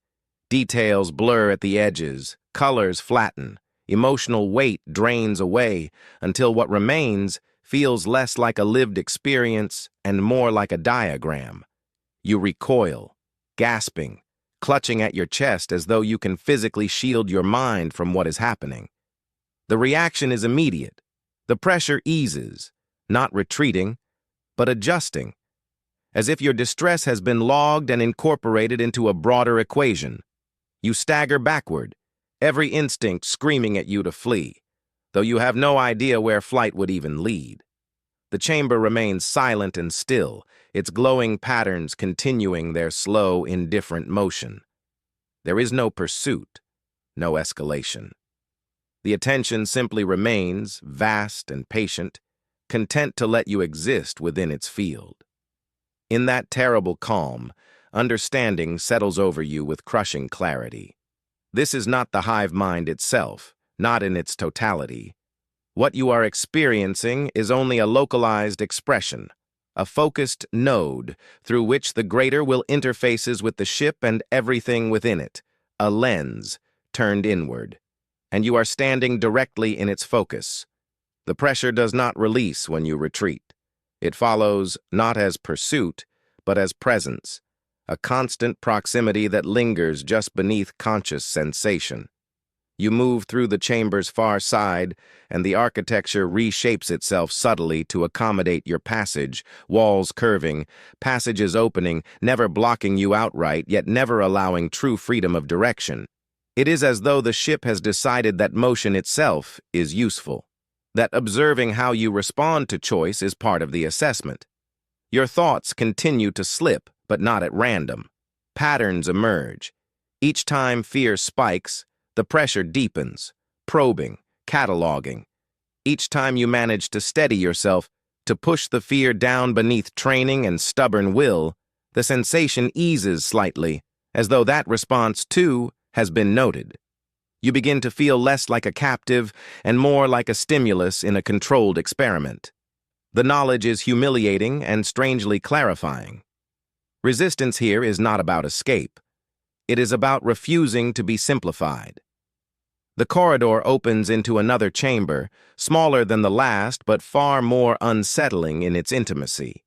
Details blur at the edges, colors flatten, emotional weight drains away until what remains feels less like a lived experience and more like a diagram. You recoil, gasping, clutching at your chest as though you can physically shield your mind from what is happening. The reaction is immediate. The pressure eases, not retreating, but adjusting, as if your distress has been logged and incorporated into a broader equation. You stagger backward, every instinct screaming at you to flee, though you have no idea where flight would even lead. The chamber remains silent and still, its glowing patterns continuing their slow, indifferent motion. There is no pursuit, no escalation. The attention simply remains, vast and patient, content to let you exist within its field. In that terrible calm, understanding settles over you with crushing clarity. This is not the hive mind itself, not in its totality. What you are experiencing is only a localized expression, a focused node through which the greater will interfaces with the ship and everything within it, a lens turned inward. And you are standing directly in its focus. The pressure does not release when you retreat. It follows not as pursuit, but as presence, a constant proximity that lingers just beneath conscious sensation. You move through the chamber's far side, and the architecture reshapes itself subtly to accommodate your passage, walls curving, passages opening, never blocking you outright, yet never allowing true freedom of direction. It is as though the ship has decided that motion itself is useful, that observing how you respond to choice is part of the assessment. Your thoughts continue to slip, but not at random. Patterns emerge. Each time fear spikes, the pressure deepens, probing, cataloging. Each time you manage to steady yourself, to push the fear down beneath training and stubborn will, the sensation eases slightly, as though that response, too, has been noted. You begin to feel less like a captive and more like a stimulus in a controlled experiment. The knowledge is humiliating and strangely clarifying. Resistance here is not about escape. It is about refusing to be simplified. The corridor opens into another chamber, smaller than the last but far more unsettling in its intimacy.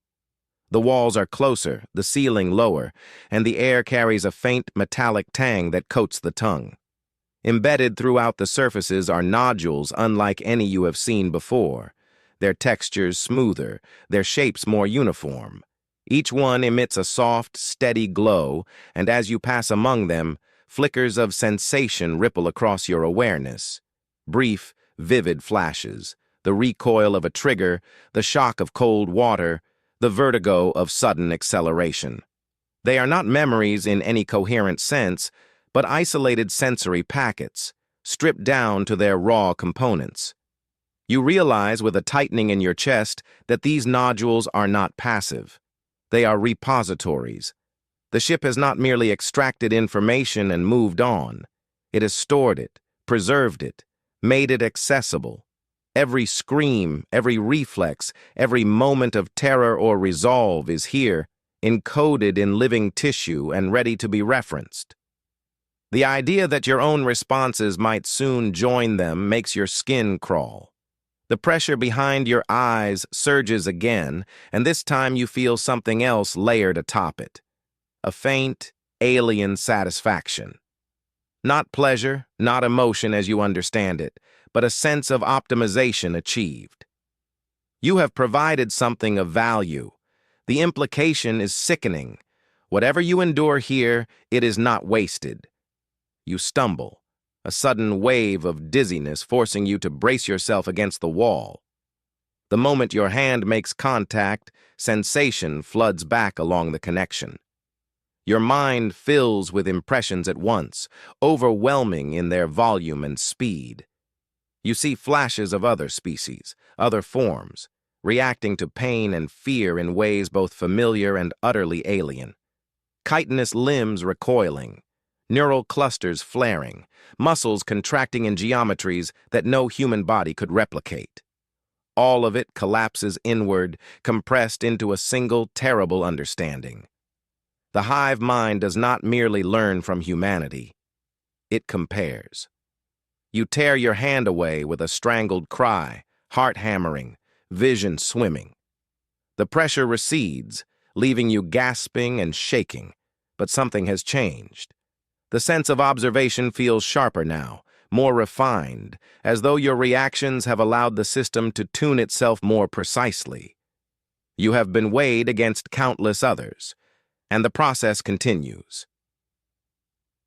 The walls are closer, the ceiling lower, and the air carries a faint metallic tang that coats the tongue. Embedded throughout the surfaces are nodules unlike any you have seen before, their textures smoother, their shapes more uniform. Each one emits a soft, steady glow, and as you pass among them, flickers of sensation ripple across your awareness. Brief, vivid flashes, the recoil of a trigger, the shock of cold water, the vertigo of sudden acceleration. They are not memories in any coherent sense, but isolated sensory packets, stripped down to their raw components. You realize with a tightening in your chest that these nodules are not passive. They are repositories. The ship has not merely extracted information and moved on. It has stored it, preserved it, made it accessible. Every scream, every reflex, every moment of terror or resolve is here, encoded in living tissue and ready to be referenced. The idea that your own responses might soon join them makes your skin crawl. The pressure behind your eyes surges again, and this time you feel something else layered atop it. A faint, alien satisfaction. Not pleasure, not emotion as you understand it, but a sense of optimization achieved. You have provided something of value. The implication is sickening. Whatever you endure here, it is not wasted. You stumble, a sudden wave of dizziness forcing you to brace yourself against the wall. The moment your hand makes contact, sensation floods back along the connection. Your mind fills with impressions at once, overwhelming in their volume and speed. You see flashes of other species, other forms, reacting to pain and fear in ways both familiar and utterly alien. Chitinous limbs recoiling, neural clusters flaring, muscles contracting in geometries that no human body could replicate. All of it collapses inward, compressed into a single terrible understanding. The hive mind does not merely learn from humanity. It compares. You tear your hand away with a strangled cry, heart hammering, vision swimming. The pressure recedes, leaving you gasping and shaking, but something has changed. The sense of observation feels sharper now, more refined, as though your reactions have allowed the system to tune itself more precisely. You have been weighed against countless others, and the process continues.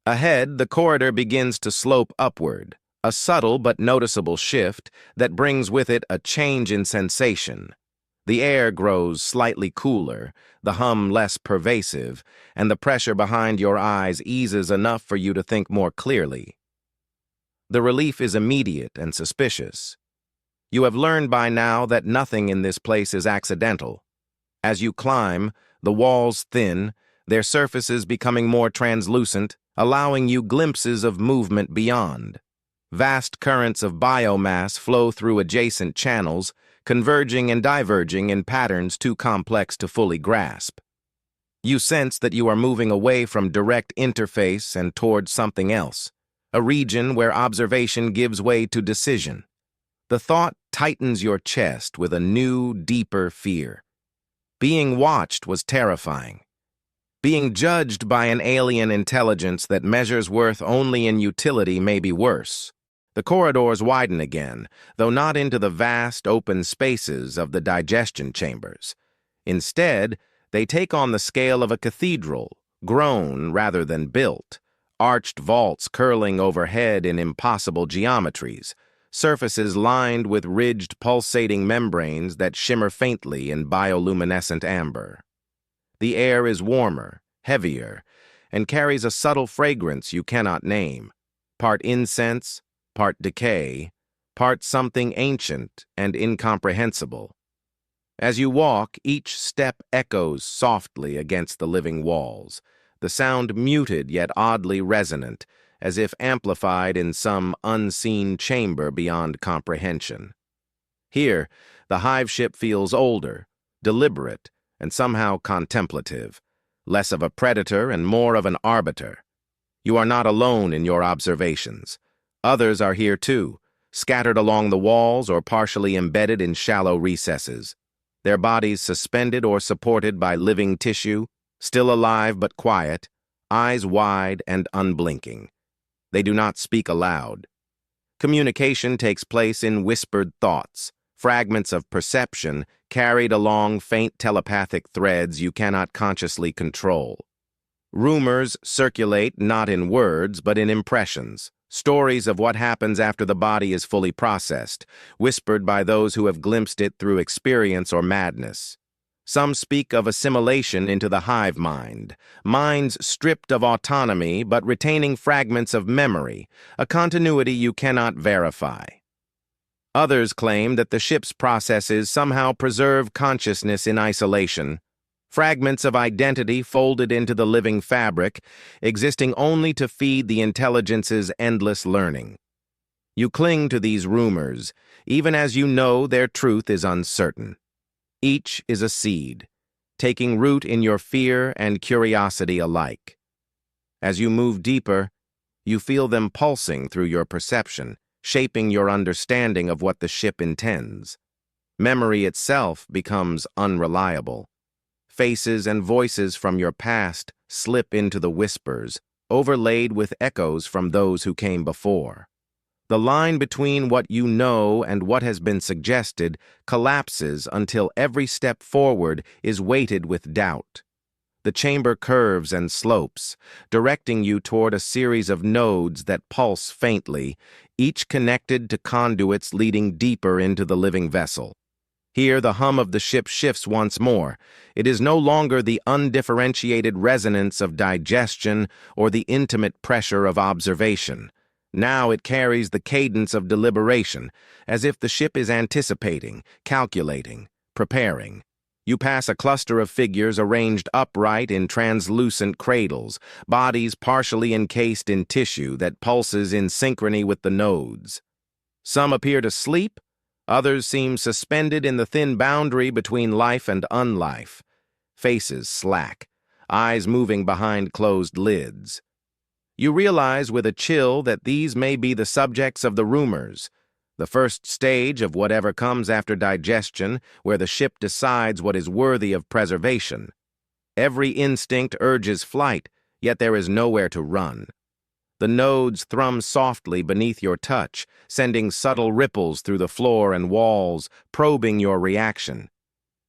Ahead, the corridor begins to slope upward, a subtle but noticeable shift that brings with it a change in sensation. The air grows slightly cooler, the hum less pervasive, and the pressure behind your eyes eases enough for you to think more clearly. The relief is immediate and suspicious. You have learned by now that nothing in this place is accidental. As you climb, the walls thin, their surfaces becoming more translucent, allowing you glimpses of movement beyond. Vast currents of biomass flow through adjacent channels, converging and diverging in patterns too complex to fully grasp. You sense that you are moving away from direct interface and towards something else, a region where observation gives way to decision. The thought tightens your chest with a new, deeper fear. Being watched was terrifying. Being judged by an alien intelligence that measures worth only in utility may be worse. The corridors widen again, though not into the vast, open spaces of the digestion chambers. Instead, they take on the scale of a cathedral, grown rather than built, arched vaults curling overhead in impossible geometries, surfaces lined with ridged, pulsating membranes that shimmer faintly in bioluminescent amber. The air is warmer, heavier, and carries a subtle fragrance you cannot name, part incense, part decay, part something ancient and incomprehensible. As you walk, each step echoes softly against the living walls, the sound muted yet oddly resonant, as if amplified in some unseen chamber beyond comprehension. Here, the hive ship feels older, deliberate, and somehow contemplative, less of a predator and more of an arbiter. You are not alone in your observations. Others are here too, scattered along the walls or partially embedded in shallow recesses, their bodies suspended or supported by living tissue, still alive but quiet, eyes wide and unblinking. They do not speak aloud. Communication takes place in whispered thoughts, fragments of perception carried along faint telepathic threads you cannot consciously control. Rumors circulate not in words but in impressions, stories of what happens after the body is fully processed, whispered by those who have glimpsed it through experience or madness. Some speak of assimilation into the hive mind, minds stripped of autonomy but retaining fragments of memory, a continuity you cannot verify. Others claim that the ship's processes somehow preserve consciousness in isolation, fragments of identity folded into the living fabric, existing only to feed the intelligence's endless learning. You cling to these rumors, even as you know their truth is uncertain. Each is a seed, taking root in your fear and curiosity alike. As you move deeper, you feel them pulsing through your perception, shaping your understanding of what the ship intends. Memory itself becomes unreliable. Faces and voices from your past slip into the whispers, overlaid with echoes from those who came before. The line between what you know and what has been suggested collapses until every step forward is weighted with doubt. The chamber curves and slopes, directing you toward a series of nodes that pulse faintly, each connected to conduits leading deeper into the living vessel. Here the hum of the ship shifts once more. It is no longer the undifferentiated resonance of digestion or the intimate pressure of observation. Now it carries the cadence of deliberation, as if the ship is anticipating, calculating, preparing. You pass a cluster of figures arranged upright in translucent cradles, bodies partially encased in tissue that pulses in synchrony with the nodes. Some appear to sleep, others seem suspended in the thin boundary between life and unlife. Faces slack, eyes moving behind closed lids. You realize with a chill that these may be the subjects of the rumors, the first stage of whatever comes after digestion, where the ship decides what is worthy of preservation. Every instinct urges flight, yet there is nowhere to run. The nodes thrum softly beneath your touch, sending subtle ripples through the floor and walls, probing your reaction.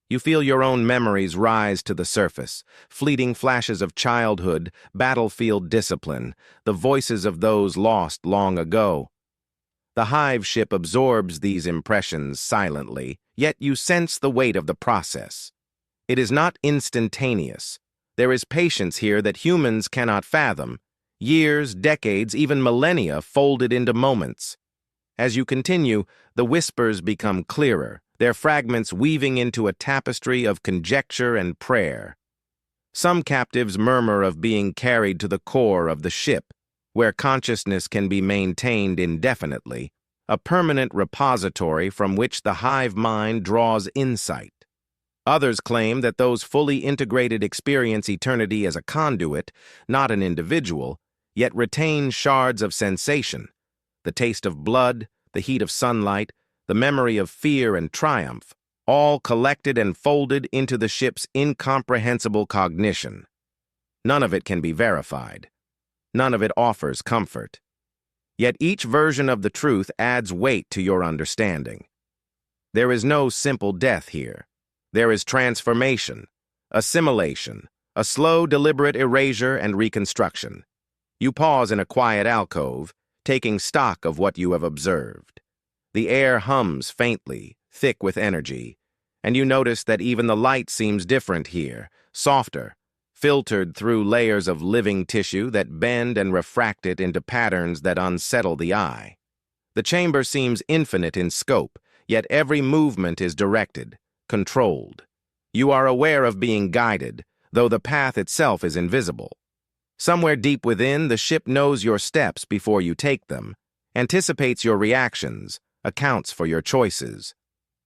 You feel your own memories rise to the surface, fleeting flashes of childhood, battlefield discipline, the voices of those lost long ago. The hive ship absorbs these impressions silently, yet you sense the weight of the process. It is not instantaneous. There is patience here that humans cannot fathom. Years, decades, even millennia folded into moments. As you continue, the whispers become clearer, their fragments weaving into a tapestry of conjecture and prayer. Some captives murmur of being carried to the core of the ship, where consciousness can be maintained indefinitely, a permanent repository from which the hive mind draws insight. Others claim that those fully integrated experience eternity as a conduit, not an individual, yet retain shards of sensation, the taste of blood, the heat of sunlight, the memory of fear and triumph, all collected and folded into the ship's incomprehensible cognition. None of it can be verified. None of it offers comfort. Yet each version of the truth adds weight to your understanding. There is no simple death here. There is transformation, assimilation, a slow, deliberate erasure and reconstruction. You pause in a quiet alcove, taking stock of what you have observed. The air hums faintly, thick with energy, and you notice that even the light seems different here, softer, filtered through layers of living tissue that bend and refract it into patterns that unsettle the eye. The chamber seems infinite in scope, yet every movement is directed, controlled. You are aware of being guided, though the path itself is invisible. Somewhere deep within, the ship knows your steps before you take them, anticipates your reactions, accounts for your choices.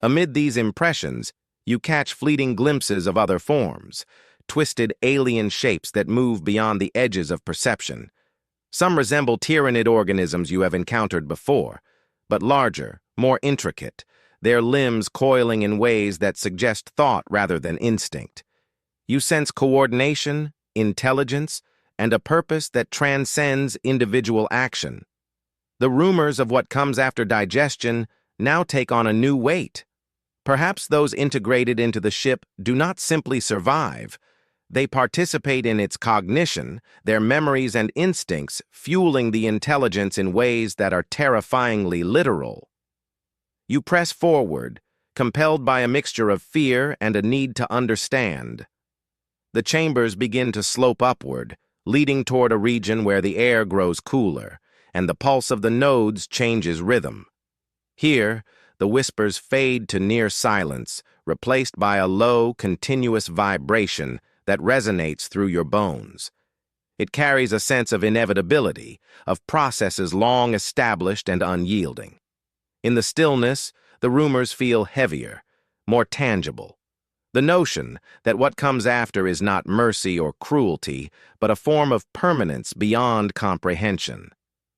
Amid these impressions, you catch fleeting glimpses of other forms, twisted alien shapes that move beyond the edges of perception. Some resemble Tyranid organisms you have encountered before, but larger, more intricate, their limbs coiling in ways that suggest thought rather than instinct. You sense coordination, intelligence, and a purpose that transcends individual action. The rumors of what comes after digestion now take on a new weight. Perhaps those integrated into the ship do not simply survive. They participate in its cognition, their memories and instincts fueling the intelligence in ways that are terrifyingly literal. You press forward, compelled by a mixture of fear and a need to understand. The chambers begin to slope upward, leading toward a region where the air grows cooler, and the pulse of the nodes changes rhythm. Here, the whispers fade to near silence, replaced by a low, continuous vibration that resonates through your bones. It carries a sense of inevitability, of processes long established and unyielding. In the stillness, the rumors feel heavier, more tangible. The notion that what comes after is not mercy or cruelty, but a form of permanence beyond comprehension.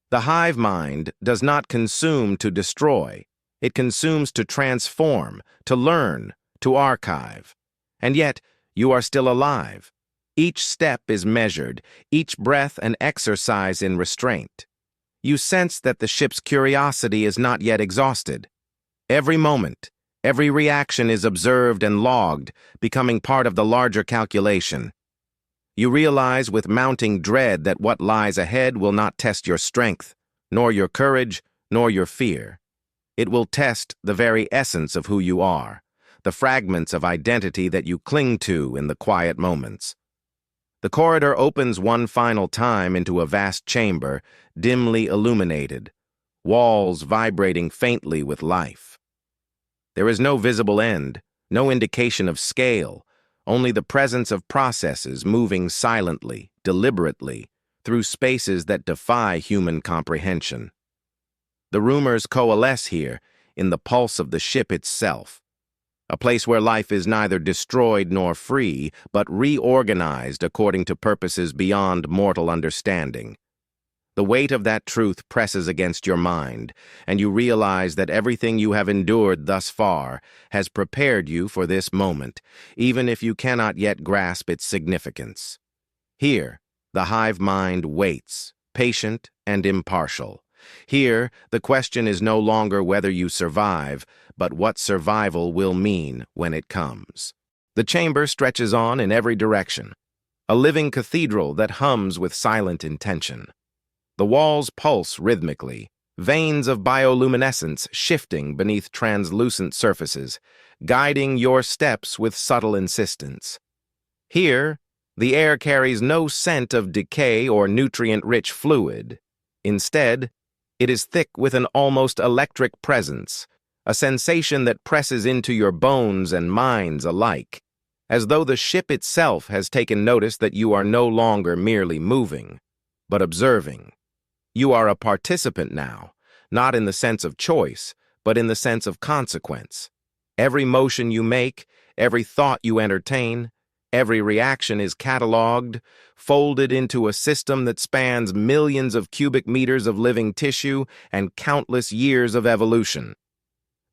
The hive mind does not consume to destroy. It consumes to transform, to learn, to archive. And yet, you are still alive. Each step is measured, each breath an exercise in restraint. You sense that the ship's curiosity is not yet exhausted. Every moment, every reaction is observed and logged, becoming part of the larger calculation. You realize with mounting dread that what lies ahead will not test your strength, nor your courage, nor your fear. It will test the very essence of who you are, the fragments of identity that you cling to in the quiet moments. The corridor opens one final time into a vast chamber, dimly illuminated, walls vibrating faintly with life. There is no visible end, no indication of scale, only the presence of processes moving silently, deliberately, through spaces that defy human comprehension. The rumors coalesce here in the pulse of the ship itself, a place where life is neither destroyed nor free, but reorganized according to purposes beyond mortal understanding. The weight of that truth presses against your mind, and you realize that everything you have endured thus far has prepared you for this moment, even if you cannot yet grasp its significance. Here, the hive mind waits, patient and impartial. Here, the question is no longer whether you survive, but what survival will mean when it comes. The chamber stretches on in every direction, a living cathedral that hums with silent intention. The walls pulse rhythmically, veins of bioluminescence shifting beneath translucent surfaces, guiding your steps with subtle insistence. Here, the air carries no scent of decay or nutrient-rich fluid. Instead, it is thick with an almost electric presence, a sensation that presses into your bones and minds alike, as though the ship itself has taken notice that you are no longer merely moving, but observing. You are a participant now, not in the sense of choice, but in the sense of consequence. Every motion you make, every thought you entertain, every reaction is cataloged, folded into a system that spans millions of cubic meters of living tissue and countless years of evolution.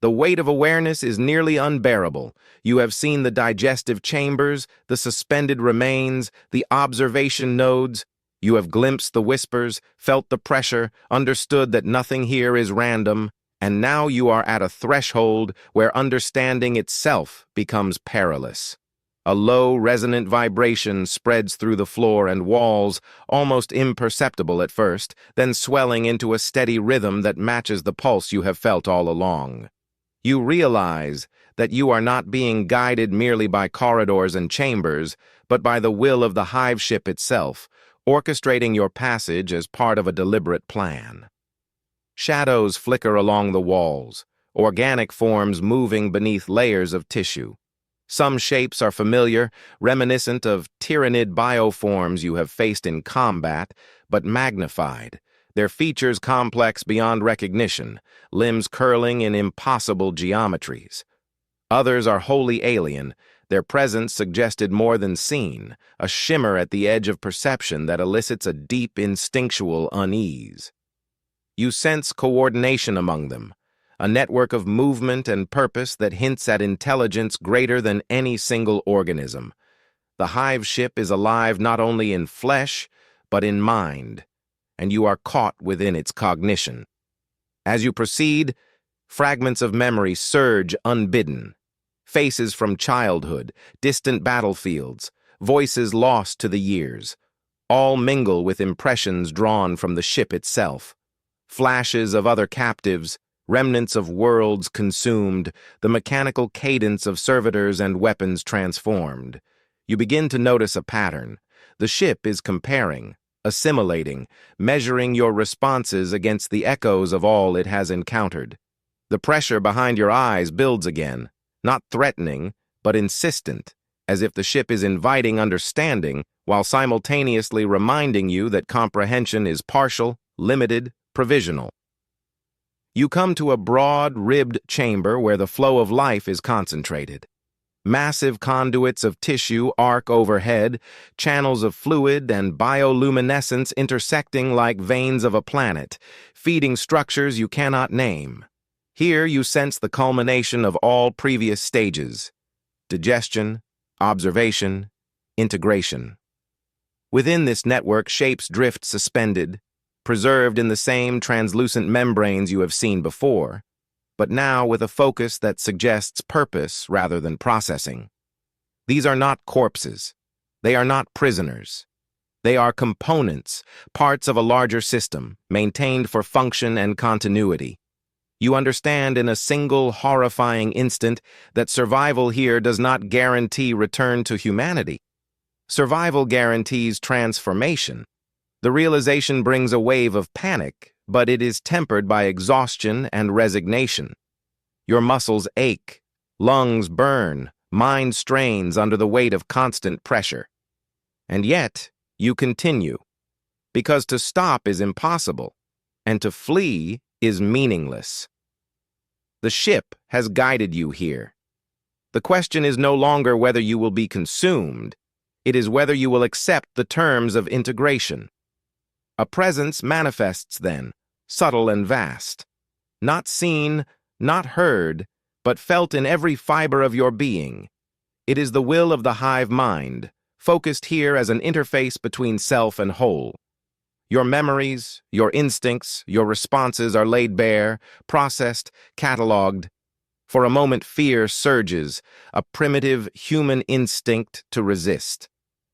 The weight of awareness is nearly unbearable. You have seen the digestive chambers, the suspended remains, the observation nodes. You have glimpsed the whispers, felt the pressure, understood that nothing here is random, and now you are at a threshold where understanding itself becomes perilous. A low, resonant vibration spreads through the floor and walls, almost imperceptible at first, then swelling into a steady rhythm that matches the pulse you have felt all along. You realize that you are not being guided merely by corridors and chambers, but by the will of the hive ship itself, orchestrating your passage as part of a deliberate plan. Shadows flicker along the walls, organic forms moving beneath layers of tissue. Some shapes are familiar, reminiscent of Tyranid bioforms you have faced in combat, but magnified, their features complex beyond recognition, limbs curling in impossible geometries. Others are wholly alien, their presence suggested more than seen, a shimmer at the edge of perception that elicits a deep instinctual unease. You sense coordination among them, a network of movement and purpose that hints at intelligence greater than any single organism. The hive ship is alive not only in flesh, but in mind, and you are caught within its cognition. As you proceed, fragments of memory surge unbidden. Faces from childhood, distant battlefields, voices lost to the years, all mingle with impressions drawn from the ship itself. Flashes of other captives, remnants of worlds consumed, the mechanical cadence of servitors and weapons transformed. You begin to notice a pattern. The ship is comparing, assimilating, measuring your responses against the echoes of all it has encountered. The pressure behind your eyes builds again, not threatening, but insistent, as if the ship is inviting understanding while simultaneously reminding you that comprehension is partial, limited, provisional. You come to a broad, ribbed chamber where the flow of life is concentrated. Massive conduits of tissue arc overhead, channels of fluid and bioluminescence intersecting like veins of a planet, feeding structures you cannot name. Here you sense the culmination of all previous stages: digestion, observation, integration. Within this network, shapes drift suspended, preserved in the same translucent membranes you have seen before, but now with a focus that suggests purpose rather than processing. These are not corpses. They are not prisoners. They are components, parts of a larger system, maintained for function and continuity. You understand in a single horrifying instant that survival here does not guarantee return to humanity. Survival guarantees transformation. The realization brings a wave of panic, but it is tempered by exhaustion and resignation. Your muscles ache, lungs burn, mind strains under the weight of constant pressure. And yet, you continue, because to stop is impossible, and to flee is meaningless. The ship has guided you here. The question is no longer whether you will be consumed, it is whether you will accept the terms of integration. A presence manifests then, subtle and vast. Not seen, not heard, but felt in every fiber of your being. It is the will of the hive mind, focused here as an interface between self and whole. Your memories, your instincts, your responses are laid bare, processed, catalogued. For a moment, fear surges, a primitive human instinct to resist.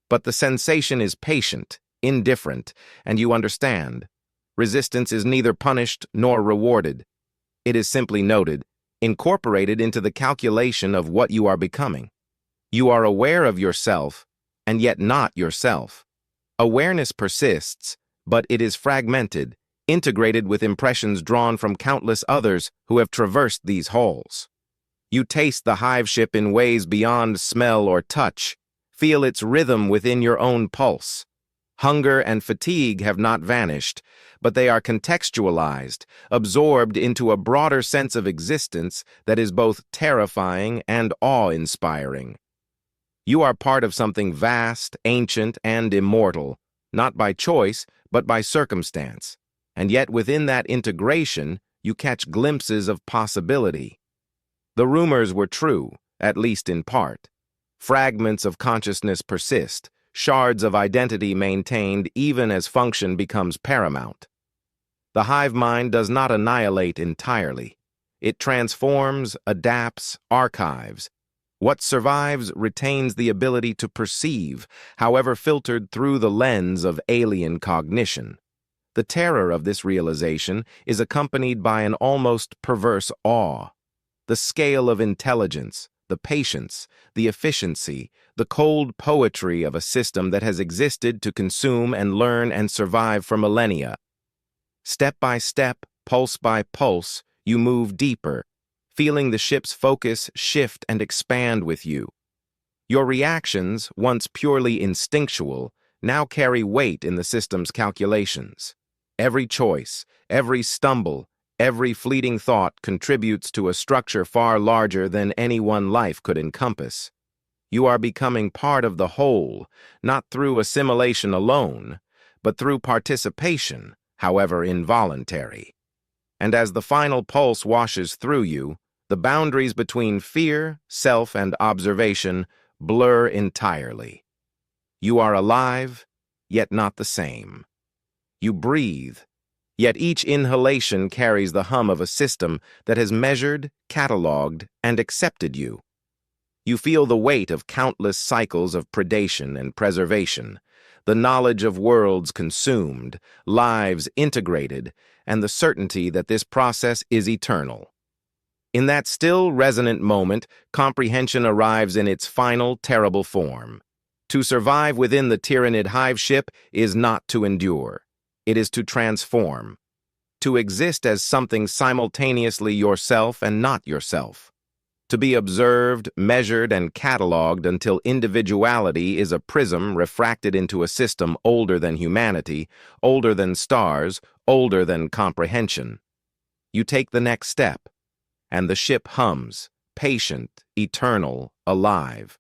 But the sensation is patient, indifferent, and you understand. Resistance is neither punished nor rewarded. It is simply noted, incorporated into the calculation of what you are becoming. You are aware of yourself, and yet not yourself. Awareness persists, but it is fragmented, integrated with impressions drawn from countless others who have traversed these halls. You taste the hive ship in ways beyond smell or touch, feel its rhythm within your own pulse. Hunger and fatigue have not vanished, but they are contextualized, absorbed into a broader sense of existence that is both terrifying and awe-inspiring. You are part of something vast, ancient, and immortal, not by choice, but by circumstance. And yet within that integration, you catch glimpses of possibility. The rumors were true, at least in part. Fragments of consciousness persist, shards of identity maintained even as function becomes paramount. The hive mind does not annihilate entirely. It transforms, adapts, archives. What survives retains the ability to perceive, however filtered through the lens of alien cognition. The terror of this realization is accompanied by an almost perverse awe. The scale of intelligence, the patience, the efficiency, the cold poetry of a system that has existed to consume and learn and survive for millennia. Step by step, pulse by pulse, you move deeper, feeling the ship's focus shift and expand with you. Your reactions, once purely instinctual, now carry weight in the system's calculations. Every choice, every stumble, every fleeting thought contributes to a structure far larger than any one life could encompass. You are becoming part of the whole, not through assimilation alone, but through participation, however involuntary. And as the final pulse washes through you, the boundaries between fear, self, and observation blur entirely. You are alive, yet not the same. You breathe, yet each inhalation carries the hum of a system that has measured, catalogued, and accepted you. You feel the weight of countless cycles of predation and preservation, the knowledge of worlds consumed, lives integrated, and the certainty that this process is eternal. In that still resonant moment, comprehension arrives in its final terrible form. To survive within the Tyranid Hive ship is not to endure. It is to transform. to exist as something simultaneously yourself and not yourself, to be observed, measured, and catalogued until individuality is a prism refracted into a system older than humanity, older than stars, older than comprehension. You take the next step, and the ship hums, patient, eternal, alive.